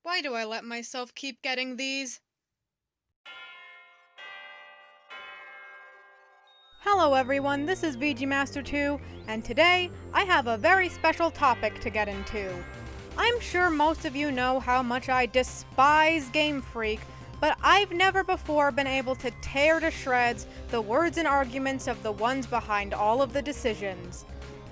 Why do I let myself keep getting these? Hello everyone, this is VGMaster2, and today I have a very special topic to get into. I'm sure most of you know how much I despise Game Freak, but I've never before been able to tear to shreds the words and arguments of the ones behind all of the decisions.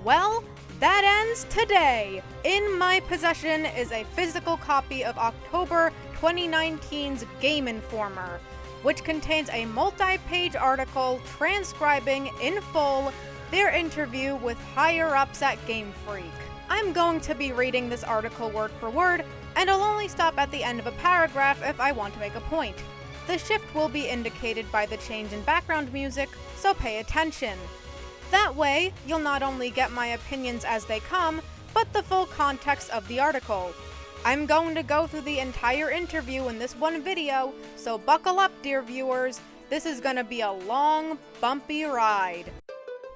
Well, that ends today! In my possession is a physical copy of October 2019's Game Informer, which contains a multi-page article transcribing in full their interview with higher-ups at Game Freak. I'm going to be reading this article word for word, and I'll only stop at the end of a paragraph if I want to make a point. The shift will be indicated by the change in background music, so pay attention. That way, you'll not only get my opinions as they come, but the full context of the article. I'm going to go through the entire interview in this one video, so buckle up, dear viewers. This is gonna be a long, bumpy ride.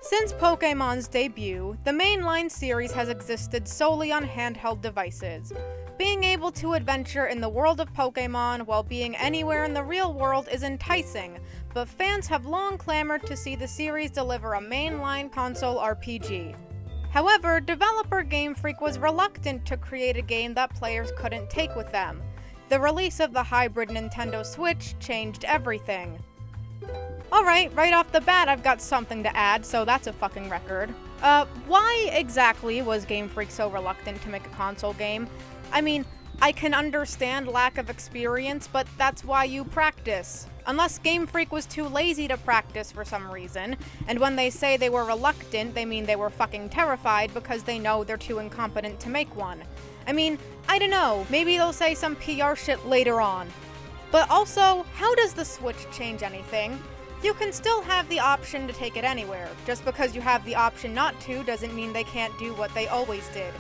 Since Pokémon's debut, the mainline series has existed solely on handheld devices. Being able to adventure in the world of Pokémon while being anywhere in the real world is enticing, but fans have long clamored to see the series deliver a mainline console RPG. However, developer Game Freak was reluctant to create a game that players couldn't take with them. The release of the hybrid Nintendo Switch changed everything. Alright, right off the bat I've got something to add, so that's a fucking record. Why exactly was Game Freak so reluctant to make a console game? I mean, I can understand lack of experience, but that's why you practice. Unless Game Freak was too lazy to practice for some reason, and when they say they were reluctant, they mean they were fucking terrified because they know they're too incompetent to make one. I mean, I don't know, maybe they'll say some PR shit later on. But also, how does the Switch change anything? You can still have the option to take it anywhere. Just because you have the option not to doesn't mean they can't do what they always did.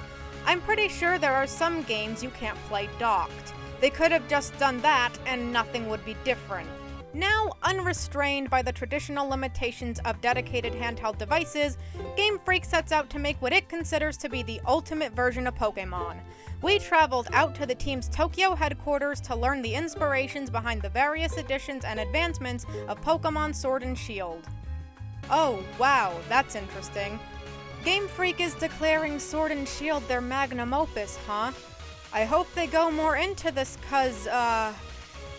I'm pretty sure there are some games you can't play docked. They could have just done that and nothing would be different. Now unrestrained by the traditional limitations of dedicated handheld devices, Game Freak sets out to make what it considers to be the ultimate version of Pokémon. We traveled out to the team's Tokyo headquarters to learn the inspirations behind the various additions and advancements of Pokémon Sword and Shield. Oh, wow, that's interesting. Game Freak is declaring Sword and Shield their magnum opus, huh? I hope they go more into this cause,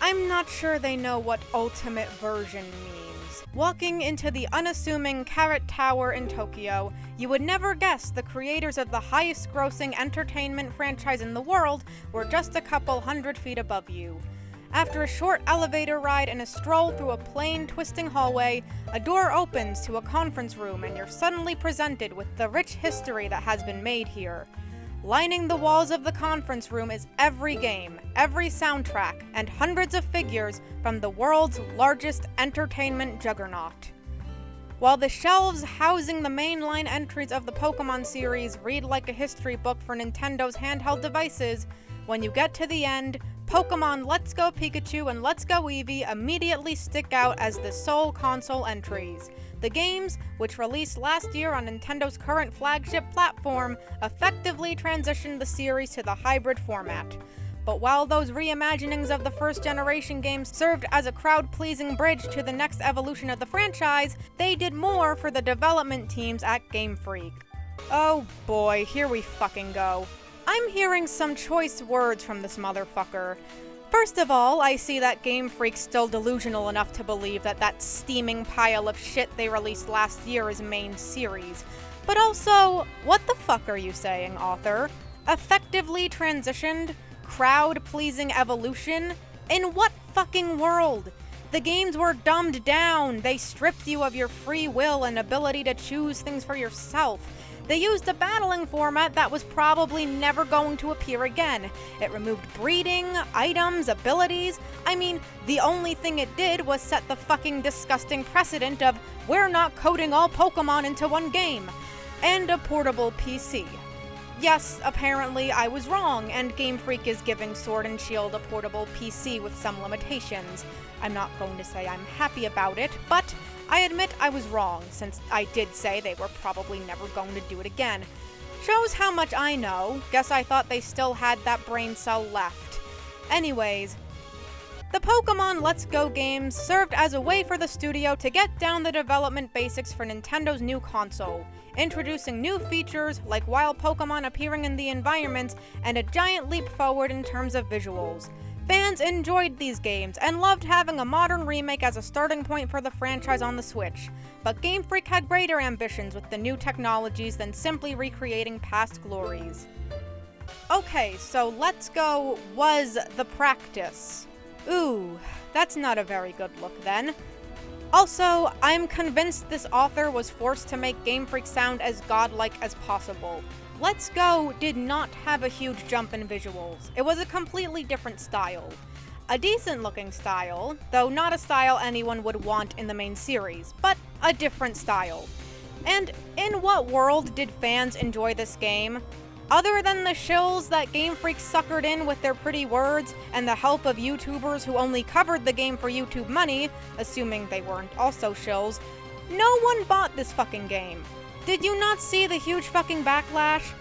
I'm not sure they know what ultimate version means. Walking into the unassuming Carrot Tower in Tokyo, you would never guess the creators of the highest-grossing entertainment franchise in the world were just a couple 100 feet above you. After a short elevator ride and a stroll through a plain, twisting hallway, a door opens to a conference room and you're suddenly presented with the rich history that has been made here. Lining the walls of the conference room is every game, every soundtrack, and hundreds of figures from the world's largest entertainment juggernaut. While the shelves housing the mainline entries of the Pokémon series read like a history book for Nintendo's handheld devices, when you get to the end, Pokémon Let's Go Pikachu and Let's Go Eevee immediately stick out as the sole console entries. The games, which released last year on Nintendo's current flagship platform, effectively transitioned the series to the hybrid format. But while those reimaginings of the first-generation games served as a crowd-pleasing bridge to the next evolution of the franchise, they did more for the development teams at Game Freak. Oh boy, here we fucking go. I'm hearing some choice words from this motherfucker. First of all, I see that Game Freak's still delusional enough to believe that that steaming pile of shit they released last year is main series. But also, what the fuck are you saying, author? Effectively transitioned? Crowd-pleasing evolution? In what fucking world? The games were dumbed down, they stripped you of your free will and ability to choose things for yourself. They used a battling format that was probably never going to appear again. It removed breeding, items, abilities. I mean, the only thing it did was set the fucking disgusting precedent of we're not coding all Pokémon into one game. And a portable PC. Yes, apparently I was wrong, and Game Freak is giving Sword and Shield a portable PC with some limitations. I'm not going to say I'm happy about it, but I admit I was wrong, since I did say they were probably never going to do it again. Shows how much I know. Guess I thought they still had that brain cell left. Anyways, the Pokemon Let's Go games served as a way for the studio to get down the development basics for Nintendo's new console, introducing new features like wild Pokemon appearing in the environments and a giant leap forward in terms of visuals. Fans enjoyed these games and loved having a modern remake as a starting point for the franchise on the Switch, but Game Freak had greater ambitions with the new technologies than simply recreating past glories. Okay, so Let's Go was the practice. Ooh, that's not a very good look then. Also, I'm convinced this author was forced to make Game Freak sound as godlike as possible. Let's Go did not have a huge jump in visuals. It was a completely different style. A decent looking style, though not a style anyone would want in the main series, but a different style. And in what world did fans enjoy this game? Other than the shills that Game Freak suckered in with their pretty words and the help of YouTubers who only covered the game for YouTube money, assuming they weren't also shills, no one bought this fucking game. Did you not see the huge fucking backlash?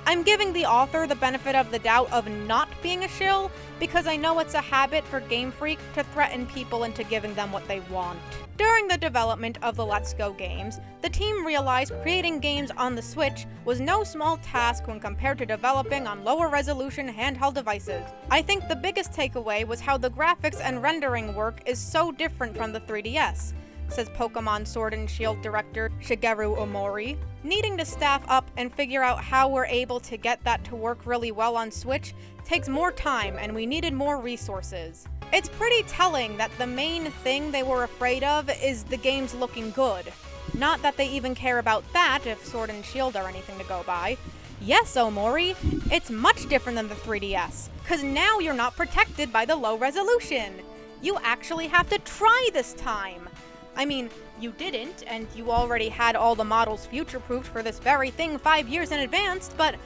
I'm giving the author the benefit of the doubt of not being a shill, because I know it's a habit for Game Freak to threaten people into giving them what they want. During the development of the Let's Go games, the team realized creating games on the Switch was no small task when compared to developing on lower resolution handheld devices. I think the biggest takeaway was how the graphics and rendering work is so different from the 3DS, says Pokemon Sword and Shield director Shigeru Omori. Needing to staff up and figure out how we're able to get that to work really well on Switch takes more time, and we needed more resources. It's pretty telling that the main thing they were afraid of is the games looking good. Not that they even care about that if Sword and Shield are anything to go by. Yes, Omori, it's much different than the 3DS, cause now you're not protected by the low resolution. You actually have to try this time. I mean, you didn't, and you already had all the models future-proofed for this very thing 5 years in advance, but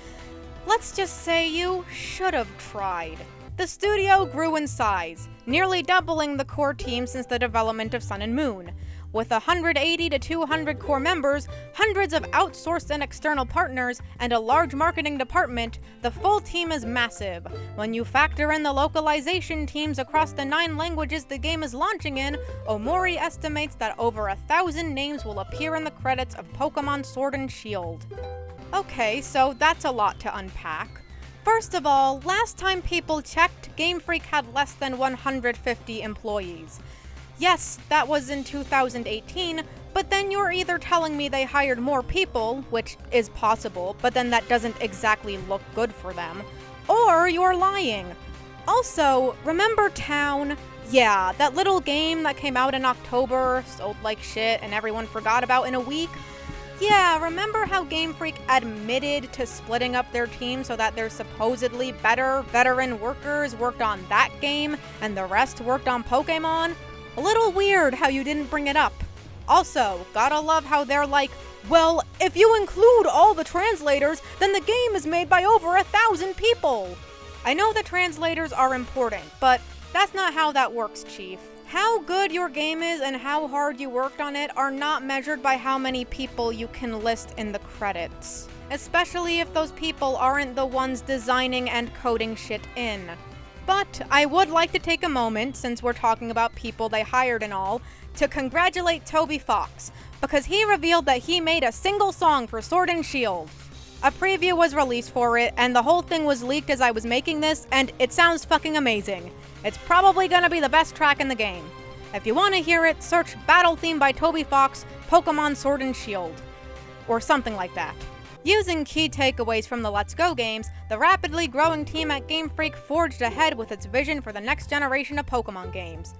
let's just say you should have tried. The studio grew in size, nearly doubling the core team since the development of Sun and Moon. With 180 to 200 core members, hundreds of outsourced and external partners, and a large marketing department, the full team is massive. When you factor in the localization teams across the 9 languages the game is launching in, Omori estimates that over 1,000 names will appear in the credits of Pokemon Sword and Shield. Okay, so that's a lot to unpack. First of all, last time people checked, Game Freak had less than 150 employees. Yes, that was in 2018, but then you're either telling me they hired more people, which is possible, but then that doesn't exactly look good for them, or you're lying. Also, remember Town? Yeah, that little game that came out in October, sold like shit, and everyone forgot about in a week? Yeah, remember how Game Freak admitted to splitting up their team so that their supposedly better veteran workers worked on that game and the rest worked on Pokemon? A little weird how you didn't bring it up. Also, gotta love how they're like, well, if you include all the translators, then the game is made by over 1,000 people. I know the translators are important, but that's not how that works, Chief. How good your game is and how hard you worked on it are not measured by how many people you can list in the credits. Especially if those people aren't the ones designing and coding shit in. But I would like to take a moment, since we're talking about people they hired and all, to congratulate Toby Fox, because he revealed that he made a single song for Sword and Shield. A preview was released for it, and the whole thing was leaked as I was making this, and it sounds fucking amazing. It's probably gonna be the best track in the game. If you want to hear it, search Battle Theme by Toby Fox, Pokemon Sword and Shield. Or something like that. Using key takeaways from the Let's Go games, the rapidly growing team at Game Freak forged ahead with its vision for the next generation of Pokemon games.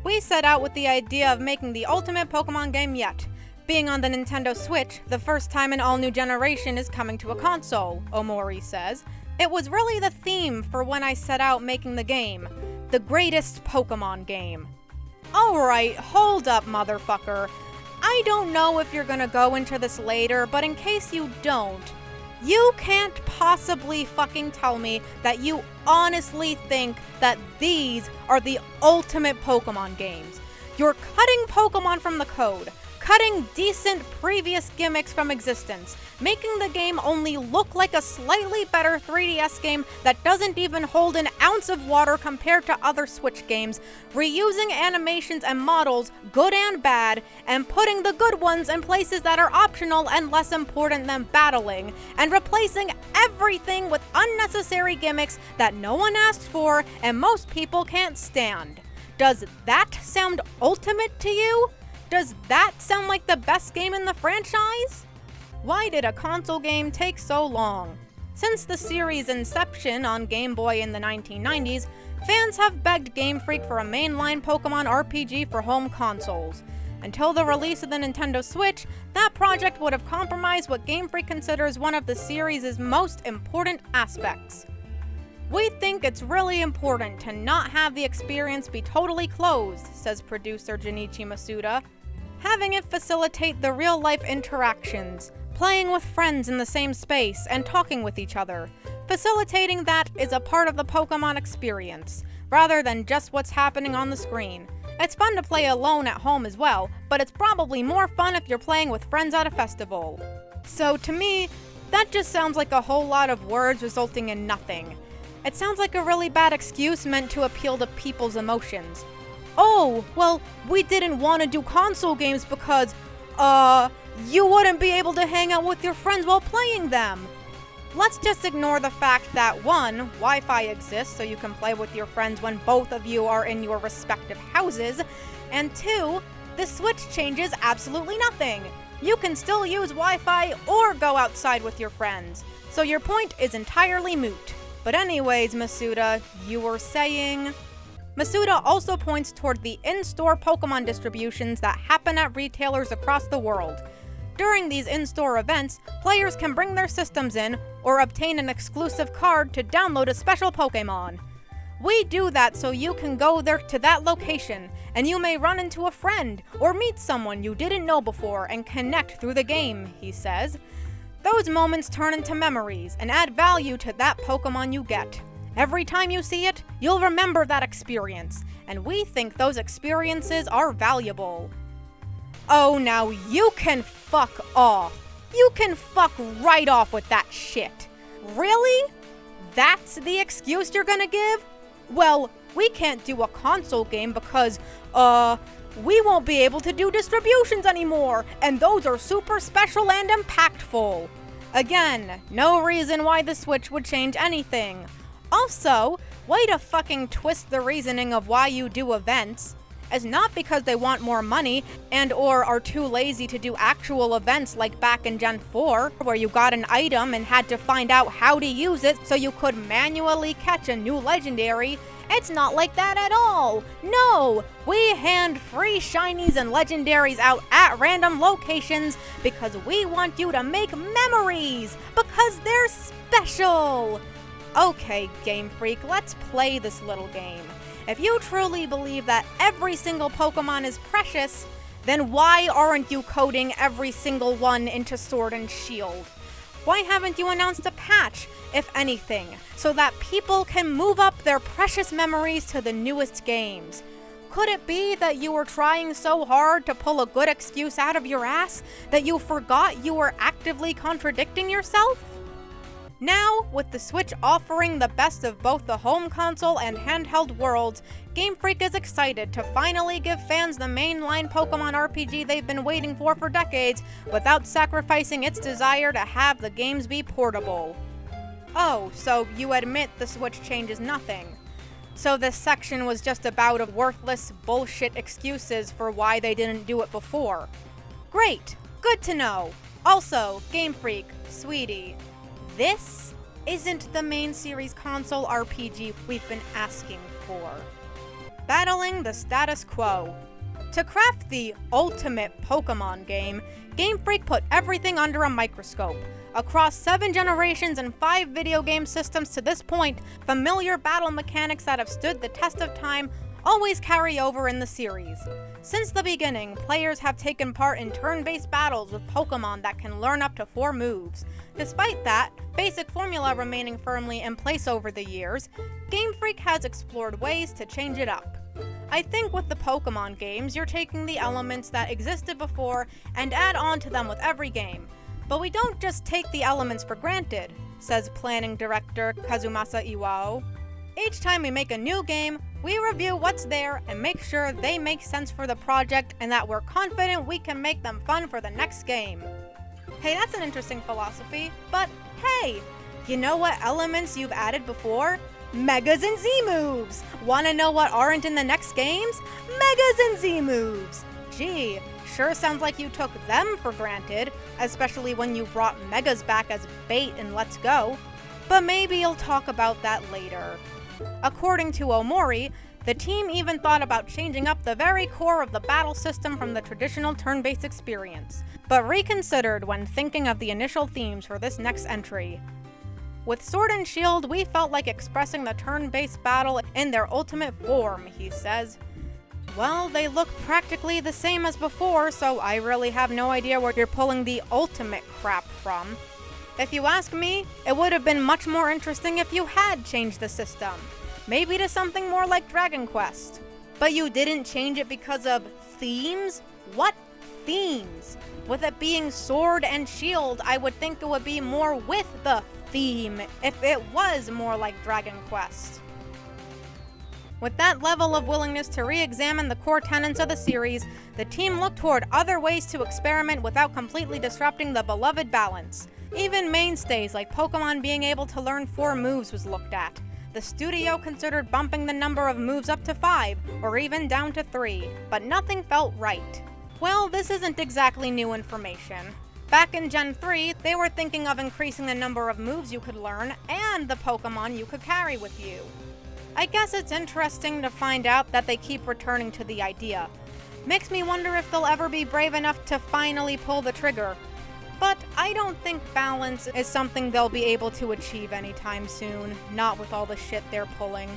We set out with the idea of making the ultimate Pokemon game yet. Being on the Nintendo Switch, the first time an all-new generation is coming to a console, Omori says. It was really the theme for when I set out making the game. The greatest Pokemon game. Alright, hold up, motherfucker. I don't know if you're gonna go into this later, but in case you don't, you can't possibly fucking tell me that you honestly think that these are the ultimate Pokemon games. You're cutting Pokemon from the code, cutting decent previous gimmicks from existence, making the game only look like a slightly better 3DS game that doesn't even hold an ounce of water compared to other Switch games, reusing animations and models, good and bad, and putting the good ones in places that are optional and less important than battling, and replacing everything with unnecessary gimmicks that no one asked for and most people can't stand. Does that sound ultimate to you? Does that sound like the best game in the franchise? Why did a console game take so long? Since the series' inception on Game Boy in the 1990s, fans have begged Game Freak for a mainline Pokemon RPG for home consoles. Until the release of the Nintendo Switch, that project would have compromised what Game Freak considers one of the series' most important aspects. We think it's really important to not have the experience be totally closed, says producer Junichi Masuda. Having it facilitate the real-life interactions, playing with friends in the same space, and talking with each other. Facilitating that is a part of the Pokemon experience, rather than just what's happening on the screen. It's fun to play alone at home as well, but it's probably more fun if you're playing with friends at a festival. So to me, that just sounds like a whole lot of words resulting in nothing. It sounds like a really bad excuse meant to appeal to people's emotions. Oh, well, we didn't want to do console games because, you wouldn't be able to hang out with your friends while playing them. Let's just ignore the fact that 1, Wi-Fi exists so you can play with your friends when both of you are in your respective houses, and 2, the Switch changes absolutely nothing. You can still use Wi-Fi or go outside with your friends, so your point is entirely moot. But anyways, Masuda, you were saying... Masuda also points toward the in-store Pokemon distributions that happen at retailers across the world. During these in-store events, players can bring their systems in or obtain an exclusive card to download a special Pokemon. We do that so you can go there to that location, and you may run into a friend or meet someone you didn't know before and connect through the game, he says. Those moments turn into memories and add value to that Pokemon you get. Every time you see it, you'll remember that experience, and we think those experiences are valuable. Oh, now you can fuck off. You can fuck right off with that shit. Really? That's the excuse you're gonna give? Well, we can't do a console game because, we won't be able to do distributions anymore, and those are super special and impactful. Again, no reason why the Switch would change anything. Also, way to fucking twist the reasoning of why you do events. It's not because they want more money and or are too lazy to do actual events like back in Gen 4, where you got an item and had to find out how to use it so you could manually catch a new legendary. It's not like that at all. No, we hand free shinies and legendaries out at random locations because we want you to make memories, because they're special. Okay, Game Freak, let's play this little game. If you truly believe that every single Pokemon is precious, then why aren't you coding every single one into Sword and Shield? Why haven't you announced a patch, if anything, so that people can move up their precious memories to the newest games? Could it be that you were trying so hard to pull a good excuse out of your ass that you forgot you were actively contradicting yourself? Now, with the Switch offering the best of both the home console and handheld worlds, Game Freak is excited to finally give fans the mainline Pokemon RPG they've been waiting for decades, without sacrificing its desire to have the games be portable. Oh, so you admit the Switch changes nothing. So this section was just about of worthless bullshit excuses for why they didn't do it before. Great, good to know. Also, Game Freak, sweetie, this isn't the main series console RPG we've been asking for. Battling the status quo. To craft the ultimate Pokemon game, Game Freak put everything under a microscope. Across 7 generations and 5 video game systems to this point, familiar battle mechanics that have stood the test of time always carry over in the series. Since the beginning, players have taken part in turn-based battles with Pokemon that can learn up to 4 moves. Despite that basic formula remaining firmly in place over the years, Game Freak has explored ways to change it up. I think with the Pokemon games, you're taking the elements that existed before and add on to them with every game. But we don't just take the elements for granted, says planning director Kazumasa Iwao. Each time we make a new game, we review what's there and make sure they make sense for the project and that we're confident we can make them fun for the next game. Hey, that's an interesting philosophy, but hey, you know what elements you've added before? Megas and Z-moves! Wanna know what aren't in the next games? Megas and Z-moves! Gee, sure sounds like you took them for granted, especially when you brought Megas back as bait in Let's Go. But maybe you'll talk about that later. According to Omori, the team even thought about changing up the very core of the battle system from the traditional turn-based experience, but reconsidered when thinking of the initial themes for this next entry. With Sword and Shield, we felt like expressing the turn-based battle in their ultimate form, he says. Well, they look practically the same as before, so I really have no idea where you're pulling the ultimate crap from. If you ask me, it would have been much more interesting if you had changed the system. Maybe to something more like Dragon Quest. But you didn't change it because of themes? What themes? With it being Sword and Shield, I would think it would be more with the theme if it was more like Dragon Quest. With that level of willingness to re-examine the core tenets of the series, the team looked toward other ways to experiment without completely disrupting the beloved balance. Even mainstays like Pokemon being able to learn 4 moves was looked at. The studio considered bumping the number of moves up to 5, or even down to 3, but nothing felt right. Well, this isn't exactly new information. Back in Gen 3, they were thinking of increasing the number of moves you could learn and the Pokemon you could carry with you. I guess it's interesting to find out that they keep returning to the idea. Makes me wonder if they'll ever be brave enough to finally pull the trigger. But I don't think balance is something they'll be able to achieve anytime soon, not with all the shit they're pulling.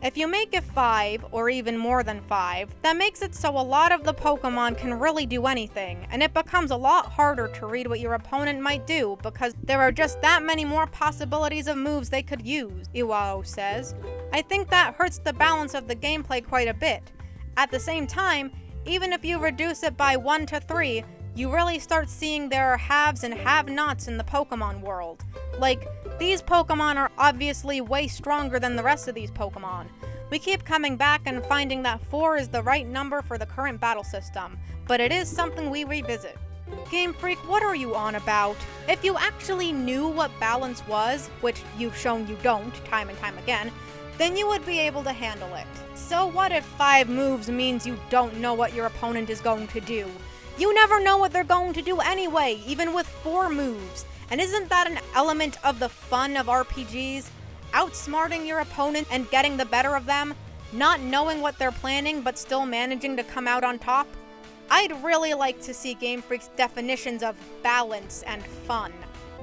If you make it 5, or even more than 5, that makes it so a lot of the Pokemon can really do anything, and it becomes a lot harder to read what your opponent might do because there are just that many more possibilities of moves they could use, Iwao says. I think that hurts the balance of the gameplay quite a bit. At the same time, even if you reduce it by 1 to 3, you really start seeing there are haves and have-nots in the Pokemon world. Like, these Pokemon are obviously way stronger than the rest of these Pokemon. We keep coming back and finding that 4 is the right number for the current battle system, but it is something we revisit. Game Freak, what are you on about? If you actually knew what balance was, which you've shown you don't time and time again, then you would be able to handle it. So what if 5 moves means you don't know what your opponent is going to do? You never know what they're going to do anyway, even with 4 moves. And isn't that an element of the fun of RPGs? Outsmarting your opponent and getting the better of them? Not knowing what they're planning but still managing to come out on top? I'd really like to see Game Freak's definitions of balance and fun.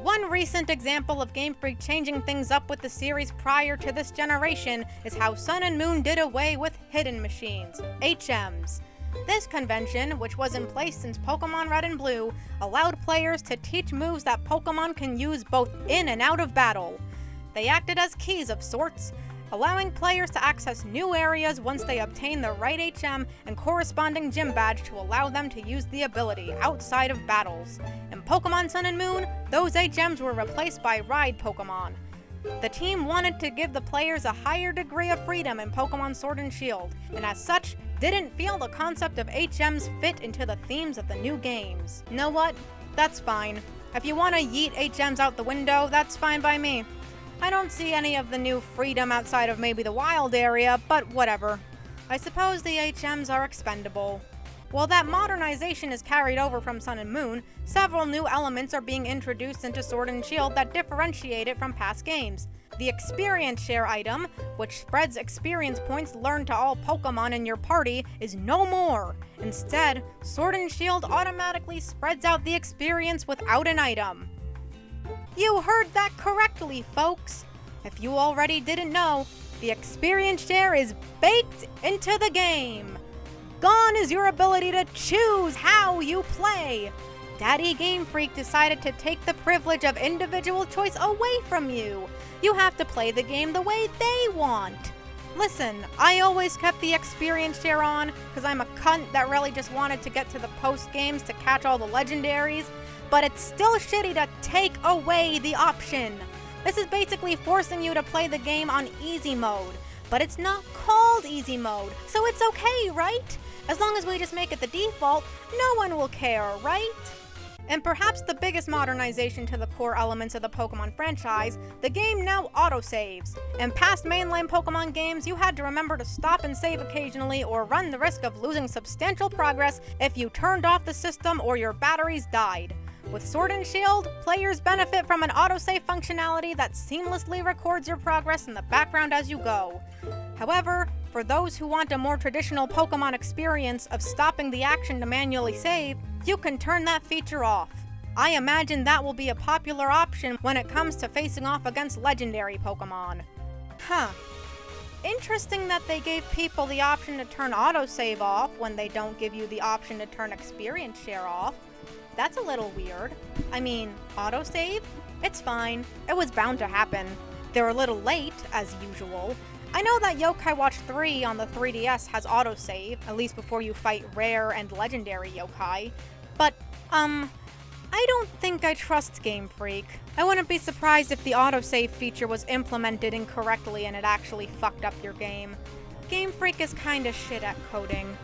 One recent example of Game Freak changing things up with the series prior to this generation is how Sun and Moon did away with hidden machines, HMs. This convention, which was in place since Pokemon Red and Blue, allowed players to teach moves that Pokemon can use both in and out of battle. They acted as keys of sorts, allowing players to access new areas once they obtain the right HM and corresponding gym badge to allow them to use the ability outside of battles. In Pokemon Sun and Moon, those HMs were replaced by Ride Pokemon. The team wanted to give the players a higher degree of freedom in Pokemon Sword and Shield, and as such, didn't feel the concept of HMs fit into the themes of the new games. Know what? That's fine. If you want to yeet HMs out the window, that's fine by me. I don't see any of the new freedom outside of maybe the wild area, but whatever. I suppose the HMs are expendable. While that modernization is carried over from Sun and Moon, several new elements are being introduced into Sword and Shield that differentiate it from past games. The Experience Share item, which spreads experience points learned to all Pokemon in your party, is no more. Instead, Sword and Shield automatically spreads out the experience without an item. You heard that correctly, folks! If you already didn't know, the Experience Share is baked into the game! Gone is your ability to choose how you play! Daddy Game Freak decided to take the privilege of individual choice away from you. You have to play the game the way they want. Listen, I always kept the experience share on, because I'm a cunt that really just wanted to get to the post-games to catch all the legendaries, but it's still shitty to take away the option. This is basically forcing you to play the game on easy mode, but it's not called easy mode, so it's okay, right? As long as we just make it the default, no one will care, right? And perhaps the biggest modernization to the core elements of the Pokemon franchise, the game now autosaves. In past mainline Pokemon games, you had to remember to stop and save occasionally or run the risk of losing substantial progress if you turned off the system or your batteries died. With Sword and Shield, players benefit from an autosave functionality that seamlessly records your progress in the background as you go. However, for those who want a more traditional Pokemon experience of stopping the action to manually save, you can turn that feature off. I imagine that will be a popular option when it comes to facing off against legendary Pokemon. Huh. Interesting that they gave people the option to turn autosave off when they don't give you the option to turn experience share off. That's a little weird. I mean, autosave? It's fine. It was bound to happen. They're a little late, as usual. I know that Yokai Watch 3 on the 3DS has autosave, at least before you fight rare and legendary yokai, but, I don't think I trust Game Freak. I wouldn't be surprised if the autosave feature was implemented incorrectly and it actually fucked up your game. Game Freak is kinda shit at coding.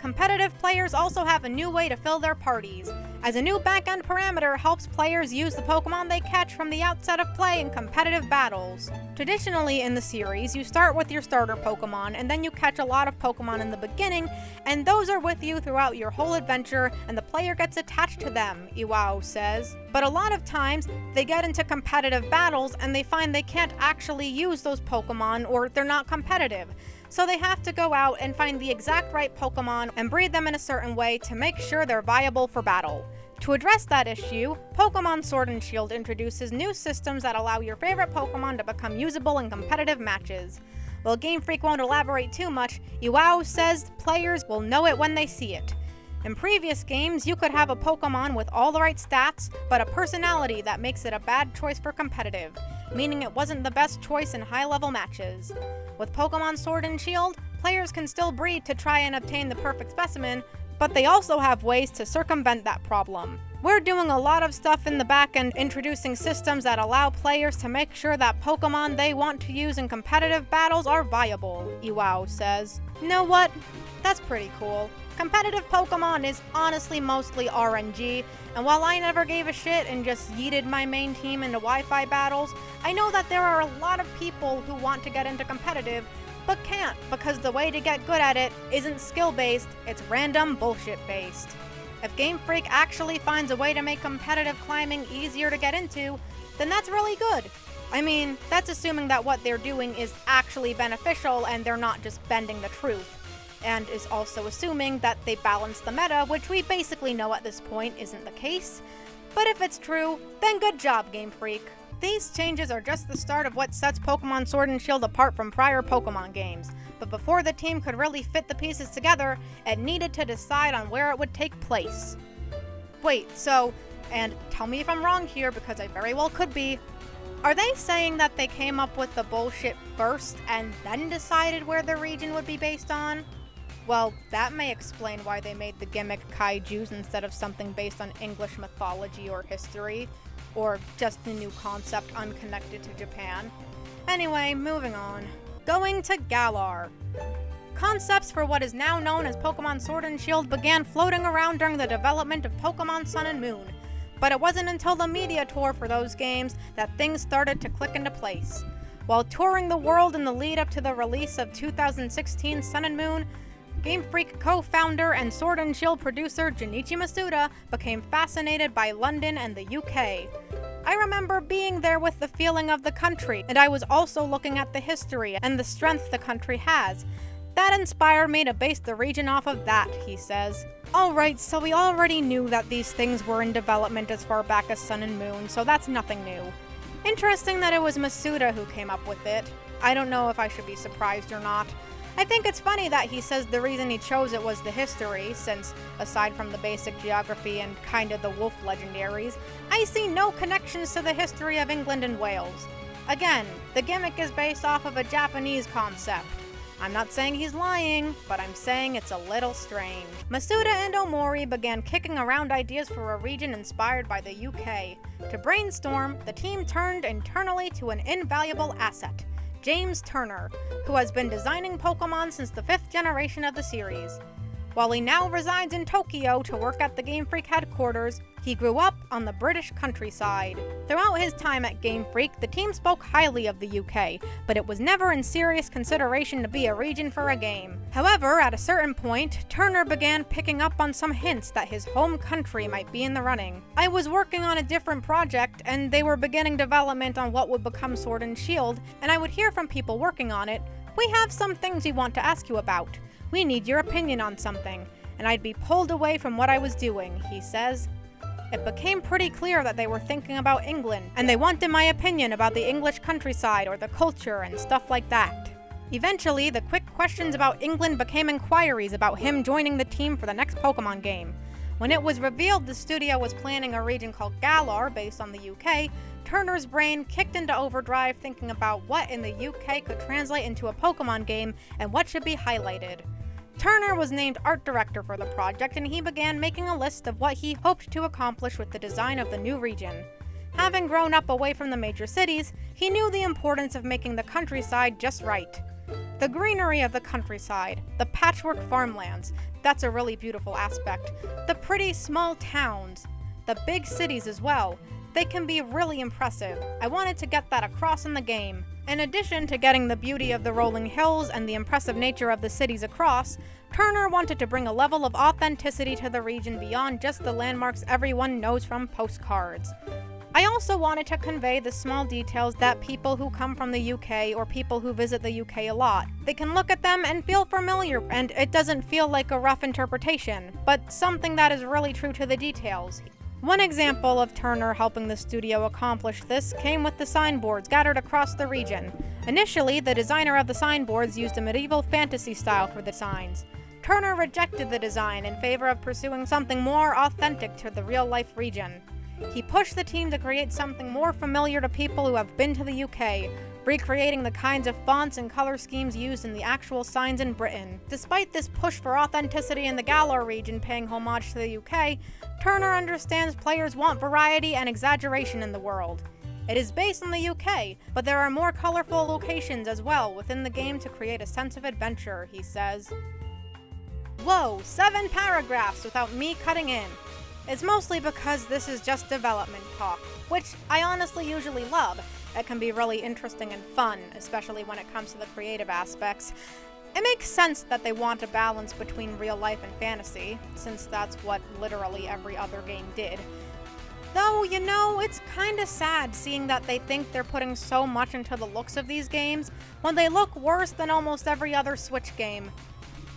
Competitive players also have a new way to fill their parties, as a new back-end parameter helps players use the Pokemon they catch from the outset of play in competitive battles. Traditionally in the series, you start with your starter Pokemon, and then you catch a lot of Pokemon in the beginning, and those are with you throughout your whole adventure, and the player gets attached to them, Iwao says. But a lot of times, they get into competitive battles, and they find they can't actually use those Pokemon, or they're not competitive. So they have to go out and find the exact right Pokemon and breed them in a certain way to make sure they're viable for battle. To address that issue, Pokemon Sword and Shield introduces new systems that allow your favorite Pokemon to become usable in competitive matches. While Game Freak won't elaborate too much, Iwao says players will know it when they see it. In previous games, you could have a Pokemon with all the right stats, but a personality that makes it a bad choice for competitive, meaning it wasn't the best choice in high-level matches. With Pokemon Sword and Shield, players can still breed to try and obtain the perfect specimen, but they also have ways to circumvent that problem. We're doing a lot of stuff in the back end, introducing systems that allow players to make sure that Pokemon they want to use in competitive battles are viable, Iwao says. You know what? That's pretty cool. Competitive Pokemon is honestly mostly RNG, and while I never gave a shit and just yeeted my main team into Wi-Fi battles, I know that there are a lot of people who want to get into competitive, but can't because the way to get good at it isn't skill-based, it's random bullshit-based. If Game Freak actually finds a way to make competitive climbing easier to get into, then that's really good. I mean, that's assuming that what they're doing is actually beneficial and they're not just bending the truth. And is also assuming that they balance the meta, which we basically know at this point isn't the case. But if it's true, then good job, Game Freak. These changes are just the start of what sets Pokemon Sword and Shield apart from prior Pokemon games. But before the team could really fit the pieces together, it needed to decide on where it would take place. Wait, so, and tell me if I'm wrong here because I very well could be, are they saying that they came up with the bullshit first and then decided where the region would be based on? Well, that may explain why they made the gimmick kaijus instead of something based on English mythology or history, or just a new concept unconnected to Japan. Anyway, moving on. Going to Galar. Concepts for what is now known as Pokemon Sword and Shield began floating around during the development of Pokemon Sun and Moon, but it wasn't until the media tour for those games that things started to click into place. While touring the world in the lead up to the release of 2016 Sun and Moon, Game Freak co-founder and Sword and Shield producer Junichi Masuda became fascinated by London and the UK. I remember being there with the feeling of the country, and I was also looking at the history and the strength the country has. That inspired me to base the region off of that, he says. Alright, so we already knew that these things were in development as far back as Sun and Moon, so that's nothing new. Interesting that it was Masuda who came up with it. I don't know if I should be surprised or not. I think it's funny that he says the reason he chose it was the history, since, aside from the basic geography and kinda the wolf legendaries, I see no connections to the history of England and Wales. Again, the gimmick is based off of a Japanese concept. I'm not saying he's lying, but I'm saying it's a little strange. Masuda and Omori began kicking around ideas for a region inspired by the UK. To brainstorm, the team turned internally to an invaluable asset, James Turner, who has been designing Pokemon since the 5th generation of the series. While he now resides in Tokyo to work at the Game Freak headquarters, he grew up on the British countryside. Throughout his time at Game Freak, the team spoke highly of the UK, but it was never in serious consideration to be a region for a game. However, at a certain point, Turner began picking up on some hints that his home country might be in the running. I was working on a different project, and they were beginning development on what would become Sword and Shield, and I would hear from people working on it, "We have some things we want to ask you about. We need your opinion on something," and I'd be pulled away from what I was doing, he says. It became pretty clear that they were thinking about England, and they wanted my opinion about the English countryside or the culture and stuff like that. Eventually, the quick questions about England became inquiries about him joining the team for the next Pokemon game. When it was revealed the studio was planning a region called Galar based on the UK, Turner's brain kicked into overdrive thinking about what in the UK could translate into a Pokemon game and what should be highlighted. Turner was named art director for the project, and he began making a list of what he hoped to accomplish with the design of the new region. Having grown up away from the major cities, he knew the importance of making the countryside just right. The greenery of the countryside, the patchwork farmlands, that's a really beautiful aspect. The pretty small towns, the big cities as well, they can be really impressive. I wanted to get that across in the game. In addition to getting the beauty of the rolling hills and the impressive nature of the cities across, Turner wanted to bring a level of authenticity to the region beyond just the landmarks everyone knows from postcards. I also wanted to convey the small details that people who come from the UK or people who visit the UK a lot, they can look at them and feel familiar, and it doesn't feel like a rough interpretation, but something that is really true to the details. One example of Turner helping the studio accomplish this came with the signboards scattered across the region. Initially, the designer of the signboards used a medieval fantasy style for the signs. Turner rejected the design in favor of pursuing something more authentic to the real-life region. He pushed the team to create something more familiar to people who have been to the UK, recreating the kinds of fonts and color schemes used in the actual signs in Britain. Despite this push for authenticity in the Galar region paying homage to the UK, Turner understands players want variety and exaggeration in the world. It is based on the UK, but there are more colorful locations as well within the game to create a sense of adventure, he says. Whoa, 7 paragraphs without me cutting in. It's mostly because this is just development talk, which I honestly usually love. It can be really interesting and fun, especially when it comes to the creative aspects. It makes sense that they want a balance between real life and fantasy, since that's what literally every other game did. Though, you know, it's kinda sad seeing that they think they're putting so much into the looks of these games when they look worse than almost every other Switch game.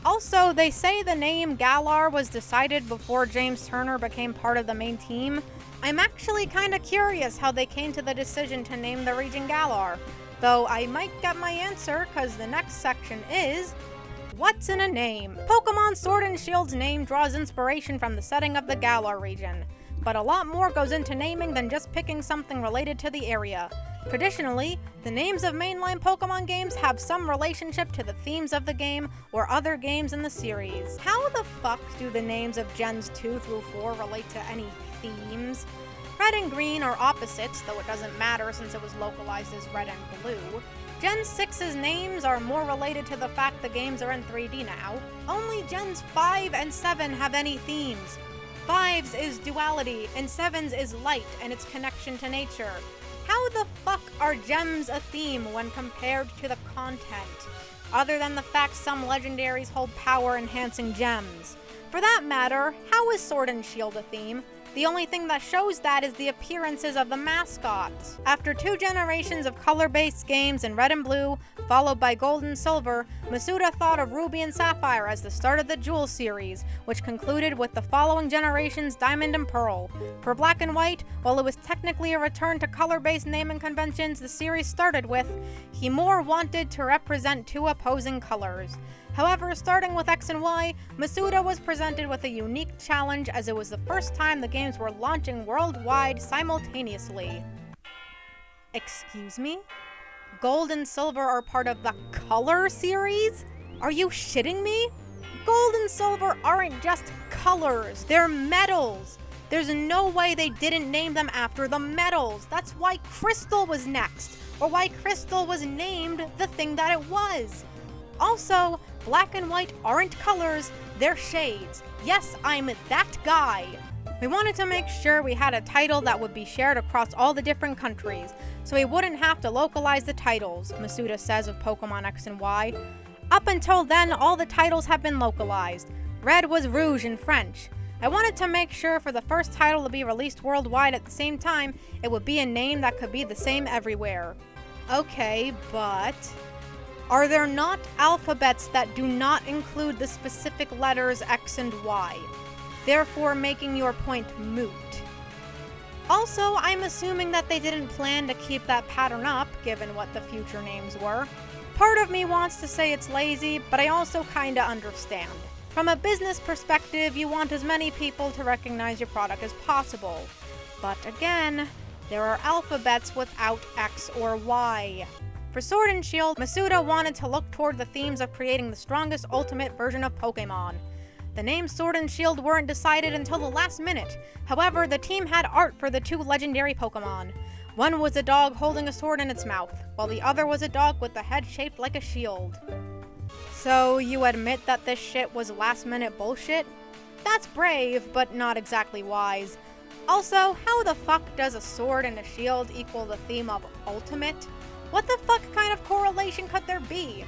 Also, they say the name Galar was decided before James Turner became part of the main team. I'm actually kinda curious how they came to the decision to name the region Galar, though I might get my answer cause the next section is What's in a Name? Pokemon Sword and Shield's name draws inspiration from the setting of the Galar region, but a lot more goes into naming than just picking something related to the area. Traditionally, the names of mainline Pokemon games have some relationship to the themes of the game or other games in the series. How the fuck do the names of Gens 2 through 4 relate to any themes? Red and green are opposites, though it doesn't matter since it was localized as red and blue. Gen 6's names are more related to the fact the games are in 3D now. Only Gens 5 and 7 have any themes. 5's is duality, and 7's is light and its connection to nature. How the fuck are gems a theme when compared to the content? Other than the fact some legendaries hold power-enhancing gems. For that matter, how is Sword and Shield a theme? The only thing that shows that is the appearances of the mascots. After 2 generations of color-based games in Red and Blue, followed by Gold and Silver, Masuda thought of Ruby and Sapphire as the start of the Jewel series, which concluded with the following generations Diamond and Pearl. For Black and White, while it was technically a return to color-based naming conventions the series started with, he more wanted to represent 2 opposing colors. However, starting with X and Y, Masuda was presented with a unique challenge as it was the first time the games were launching worldwide simultaneously. Excuse me? Gold and Silver are part of the Color series? Are you shitting me? Gold and Silver aren't just colors, they're metals. There's no way they didn't name them after the metals. That's why Crystal was next, or why Crystal was named the thing that it was. Also, black and white aren't colors, they're shades. Yes, I'm that guy. We wanted to make sure we had a title that would be shared across all the different countries, so we wouldn't have to localize the titles, Masuda says of Pokemon X and Y. Up until then, all the titles have been localized. Red was Rouge in French. I wanted to make sure for the first title to be released worldwide at the same time, it would be a name that could be the same everywhere. Okay, but are there not alphabets that do not include the specific letters X and Y, therefore making your point moot? Also, I'm assuming that they didn't plan to keep that pattern up, given what the future names were. Part of me wants to say it's lazy, but I also kinda understand. From a business perspective, you want as many people to recognize your product as possible. But again, there are alphabets without X or Y. For Sword and Shield, Masuda wanted to look toward the themes of creating the strongest ultimate version of Pokemon. The names Sword and Shield weren't decided until the last minute. However, the team had art for the two legendary Pokemon. One was a dog holding a sword in its mouth, while the other was a dog with the head shaped like a shield. So, you admit that this shit was last-minute bullshit? That's brave, but not exactly wise. Also, how the fuck does a sword and a shield equal the theme of ultimate? What the fuck kind of correlation could there be?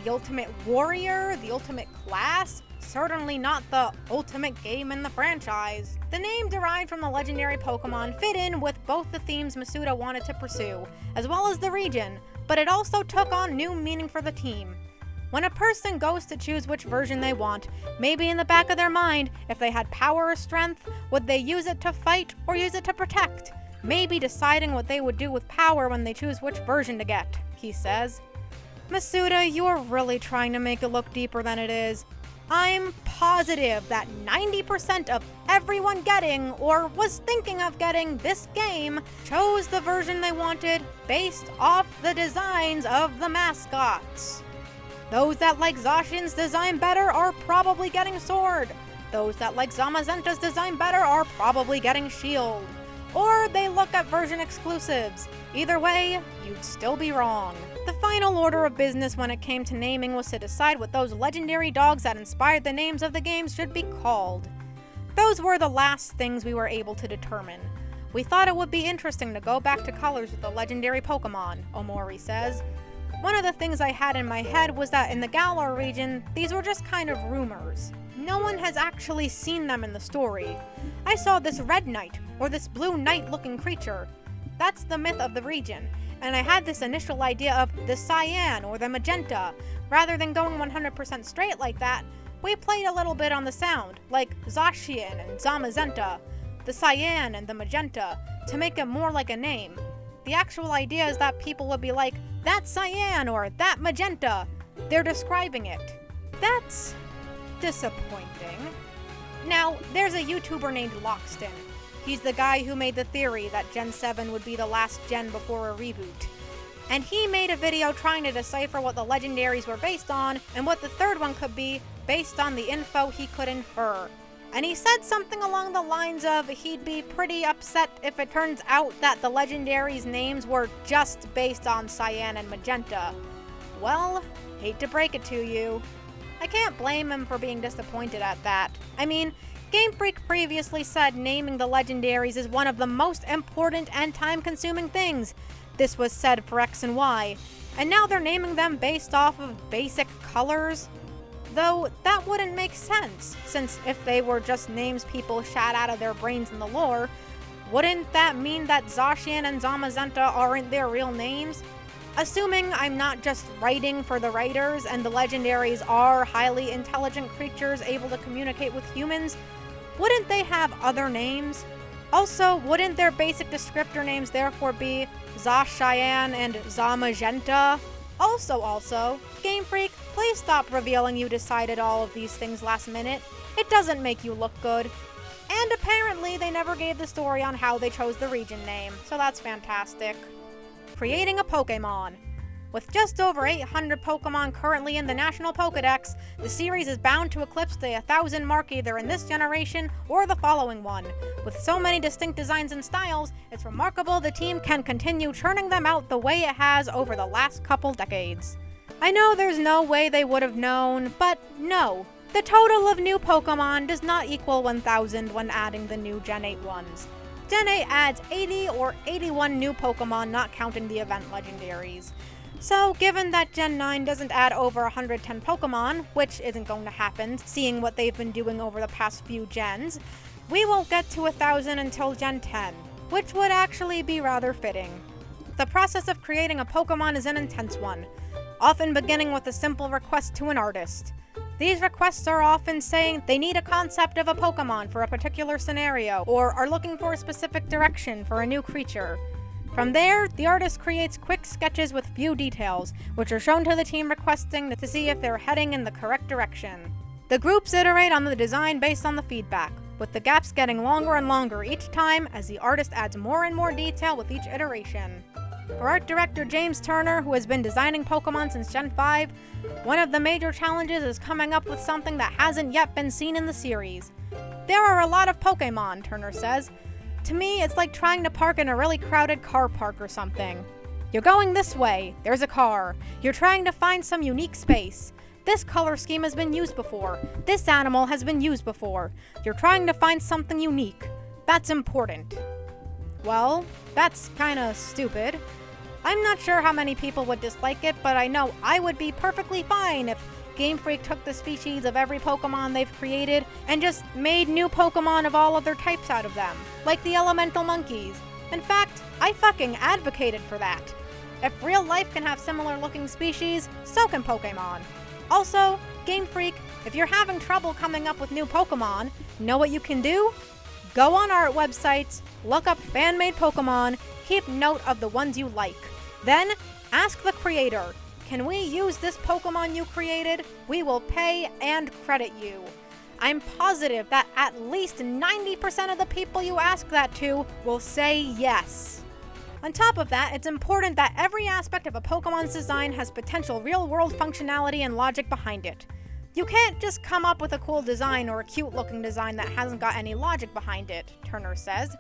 The ultimate warrior? The ultimate class? Certainly not the ultimate game in the franchise. The name derived from the legendary Pokemon fit in with both the themes Masuda wanted to pursue, as well as the region, but it also took on new meaning for the team. When a person goes to choose which version they want, maybe in the back of their mind, if they had power or strength, would they use it to fight or use it to protect? Maybe deciding what they would do with power when they choose which version to get, he says. Masuda, you're really trying to make it look deeper than it is. I'm positive that 90% of everyone getting, or was thinking of getting, this game chose the version they wanted based off the designs of the mascots. Those that like Zacian's design better are probably getting Sword. Those that like Zamazenta's design better are probably getting Shield. Or they look at version exclusives. Either way, you'd still be wrong. The final order of business when it came to naming was to decide what those legendary dogs that inspired the names of the games should be called. Those were the last things we were able to determine. We thought it would be interesting to go back to colors with the legendary Pokemon, Omori says. One of the things I had in my head was that in the Galar region, these were just kind of rumors. No one has actually seen them in the story. I saw this red knight, or this blue knight-looking creature. That's the myth of the region, and I had this initial idea of the cyan or the magenta. Rather than going 100% straight like that, we played a little bit on the sound, like Zacian and Zamazenta, the cyan and the magenta, to make it more like a name. The actual idea is that people would be like, that cyan or that magenta. They're describing it. That's disappointing. Now, there's a YouTuber named Loxton. He's the guy who made the theory that Gen 7 would be the last gen before a reboot. And he made a video trying to decipher what the legendaries were based on and what the third one could be based on the info he could infer. And he said something along the lines of he'd be pretty upset if it turns out that the legendaries' names were just based on cyan and magenta. Well, hate to break it to you. I can't blame him for being disappointed at that. I mean, Game Freak previously said naming the legendaries is one of the most important and time-consuming things. This was said for X and Y. And now they're naming them based off of basic colors? Though that wouldn't make sense, since if they were just names people shot out of their brains in the lore, wouldn't that mean that Zacian and Zamazenta aren't their real names? Assuming I'm not just writing for the writers and the legendaries are highly intelligent creatures able to communicate with humans, wouldn't they have other names? Also, wouldn't their basic descriptor names therefore be Zacian and Zamagenta? Also, Game Freak, please stop revealing you decided all of these things last minute. It doesn't make you look good. And apparently they never gave the story on how they chose the region name, so that's fantastic. Creating a Pokemon. With just over 800 Pokemon currently in the National Pokedex, the series is bound to eclipse the 1,000 mark either in this generation or the following one. With so many distinct designs and styles, it's remarkable the team can continue churning them out the way it has over the last couple decades. I know there's no way they would have known, but no. The total of new Pokemon does not equal 1,000 when adding the new Gen 8 ones. Gen 8 adds 80 or 81 new Pokemon, not counting the event legendaries. So, given that Gen 9 doesn't add over 110 Pokemon, which isn't going to happen, seeing what they've been doing over the past few gens, we won't get to 1,000 until Gen 10, which would actually be rather fitting. The process of creating a Pokemon is an intense one, often beginning with a simple request to an artist. These requests are often saying they need a concept of a Pokemon for a particular scenario, or are looking for a specific direction for a new creature. From there, the artist creates quick sketches with few details, which are shown to the team requesting to see if they're heading in the correct direction. The groups iterate on the design based on the feedback, with the gaps getting longer and longer each time as the artist adds more and more detail with each iteration. For art director James Turner, who has been designing Pokemon since Gen 5, one of the major challenges is coming up with something that hasn't yet been seen in the series. There are a lot of Pokemon, Turner says. To me, it's like trying to park in a really crowded car park or something. You're going this way, there's a car. You're trying to find some unique space. This color scheme has been used before. This animal has been used before. You're trying to find something unique. That's important. Well, that's kinda stupid. I'm not sure how many people would dislike it, but I know I would be perfectly fine if Game Freak took the species of every Pokemon they've created and just made new Pokemon of all other types out of them, like the elemental monkeys. In fact, I fucking advocated for that. If real life can have similar looking species, so can Pokemon. Also, Game Freak, if you're having trouble coming up with new Pokemon, know what you can do? Go on our websites, look up fan-made Pokemon, keep note of the ones you like. Then, ask the creator, can we use this Pokemon you created? We will pay and credit you. I'm positive that at least 90% of the people you ask that to will say yes. On top of that, it's important that every aspect of a Pokemon's design has potential real-world functionality and logic behind it. You can't just come up with a cool design or a cute-looking design that hasn't got any logic behind it, Turner says.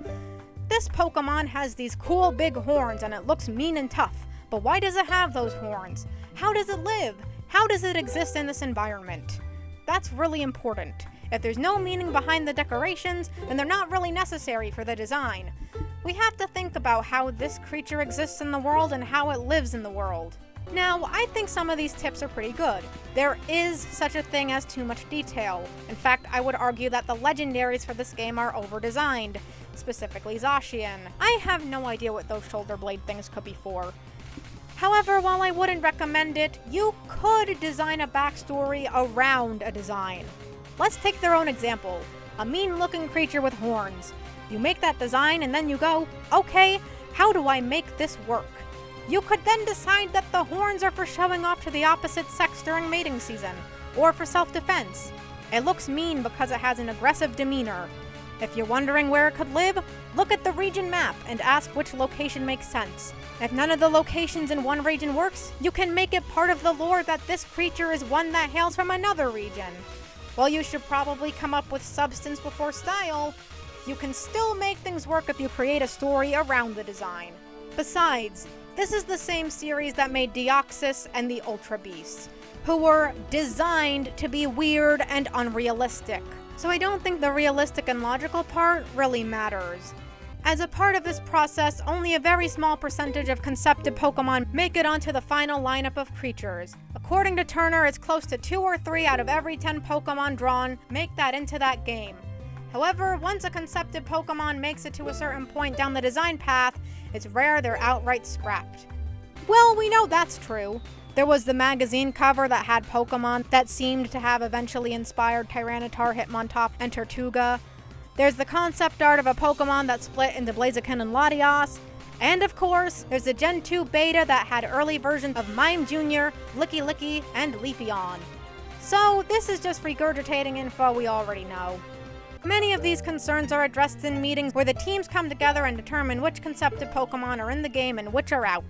This Pokemon has these cool big horns and it looks mean and tough, but why does it have those horns? How does it live? How does it exist in this environment? That's really important. If there's no meaning behind the decorations, then they're not really necessary for the design. We have to think about how this creature exists in the world and how it lives in the world. Now, I think some of these tips are pretty good. There is such a thing as too much detail. In fact, I would argue that the legendaries for this game are over-designed, specifically Zacian. I have no idea what those shoulder blade things could be for. However, while I wouldn't recommend it, you could design a backstory around a design. Let's take their own example. A mean-looking creature with horns. You make that design and then you go, okay, how do I make this work? You could then decide that the horns are for showing off to the opposite sex during mating season, or for self-defense. It looks mean because it has an aggressive demeanor. If you're wondering where it could live, look at the region map and ask which location makes sense. If none of the locations in one region works, you can make it part of the lore that this creature is one that hails from another region. While you should probably come up with substance before style, you can still make things work if you create a story around the design. Besides, this is the same series that made Deoxys and the Ultra Beasts, who were designed to be weird and unrealistic. So I don't think the realistic and logical part really matters. As a part of this process, only a very small percentage of concepted Pokemon make it onto the final lineup of creatures. According to Turner, it's close to 2 or 3 out of every 10 Pokemon drawn make that into that game. However, once a concepted Pokemon makes it to a certain point down the design path, it's rare they're outright scrapped. Well, we know that's true. There was the magazine cover that had Pokemon that seemed to have eventually inspired Tyranitar, Hitmontop, and Tortuga. There's the concept art of a Pokemon that split into Blaziken and Latias. And of course, there's the Gen 2 beta that had early versions of Mime Jr., Licky Licky, and Leafeon. So this is just regurgitating info we already know. Many of these concerns are addressed in meetings where the teams come together and determine which concepted Pokemon are in the game and which are out.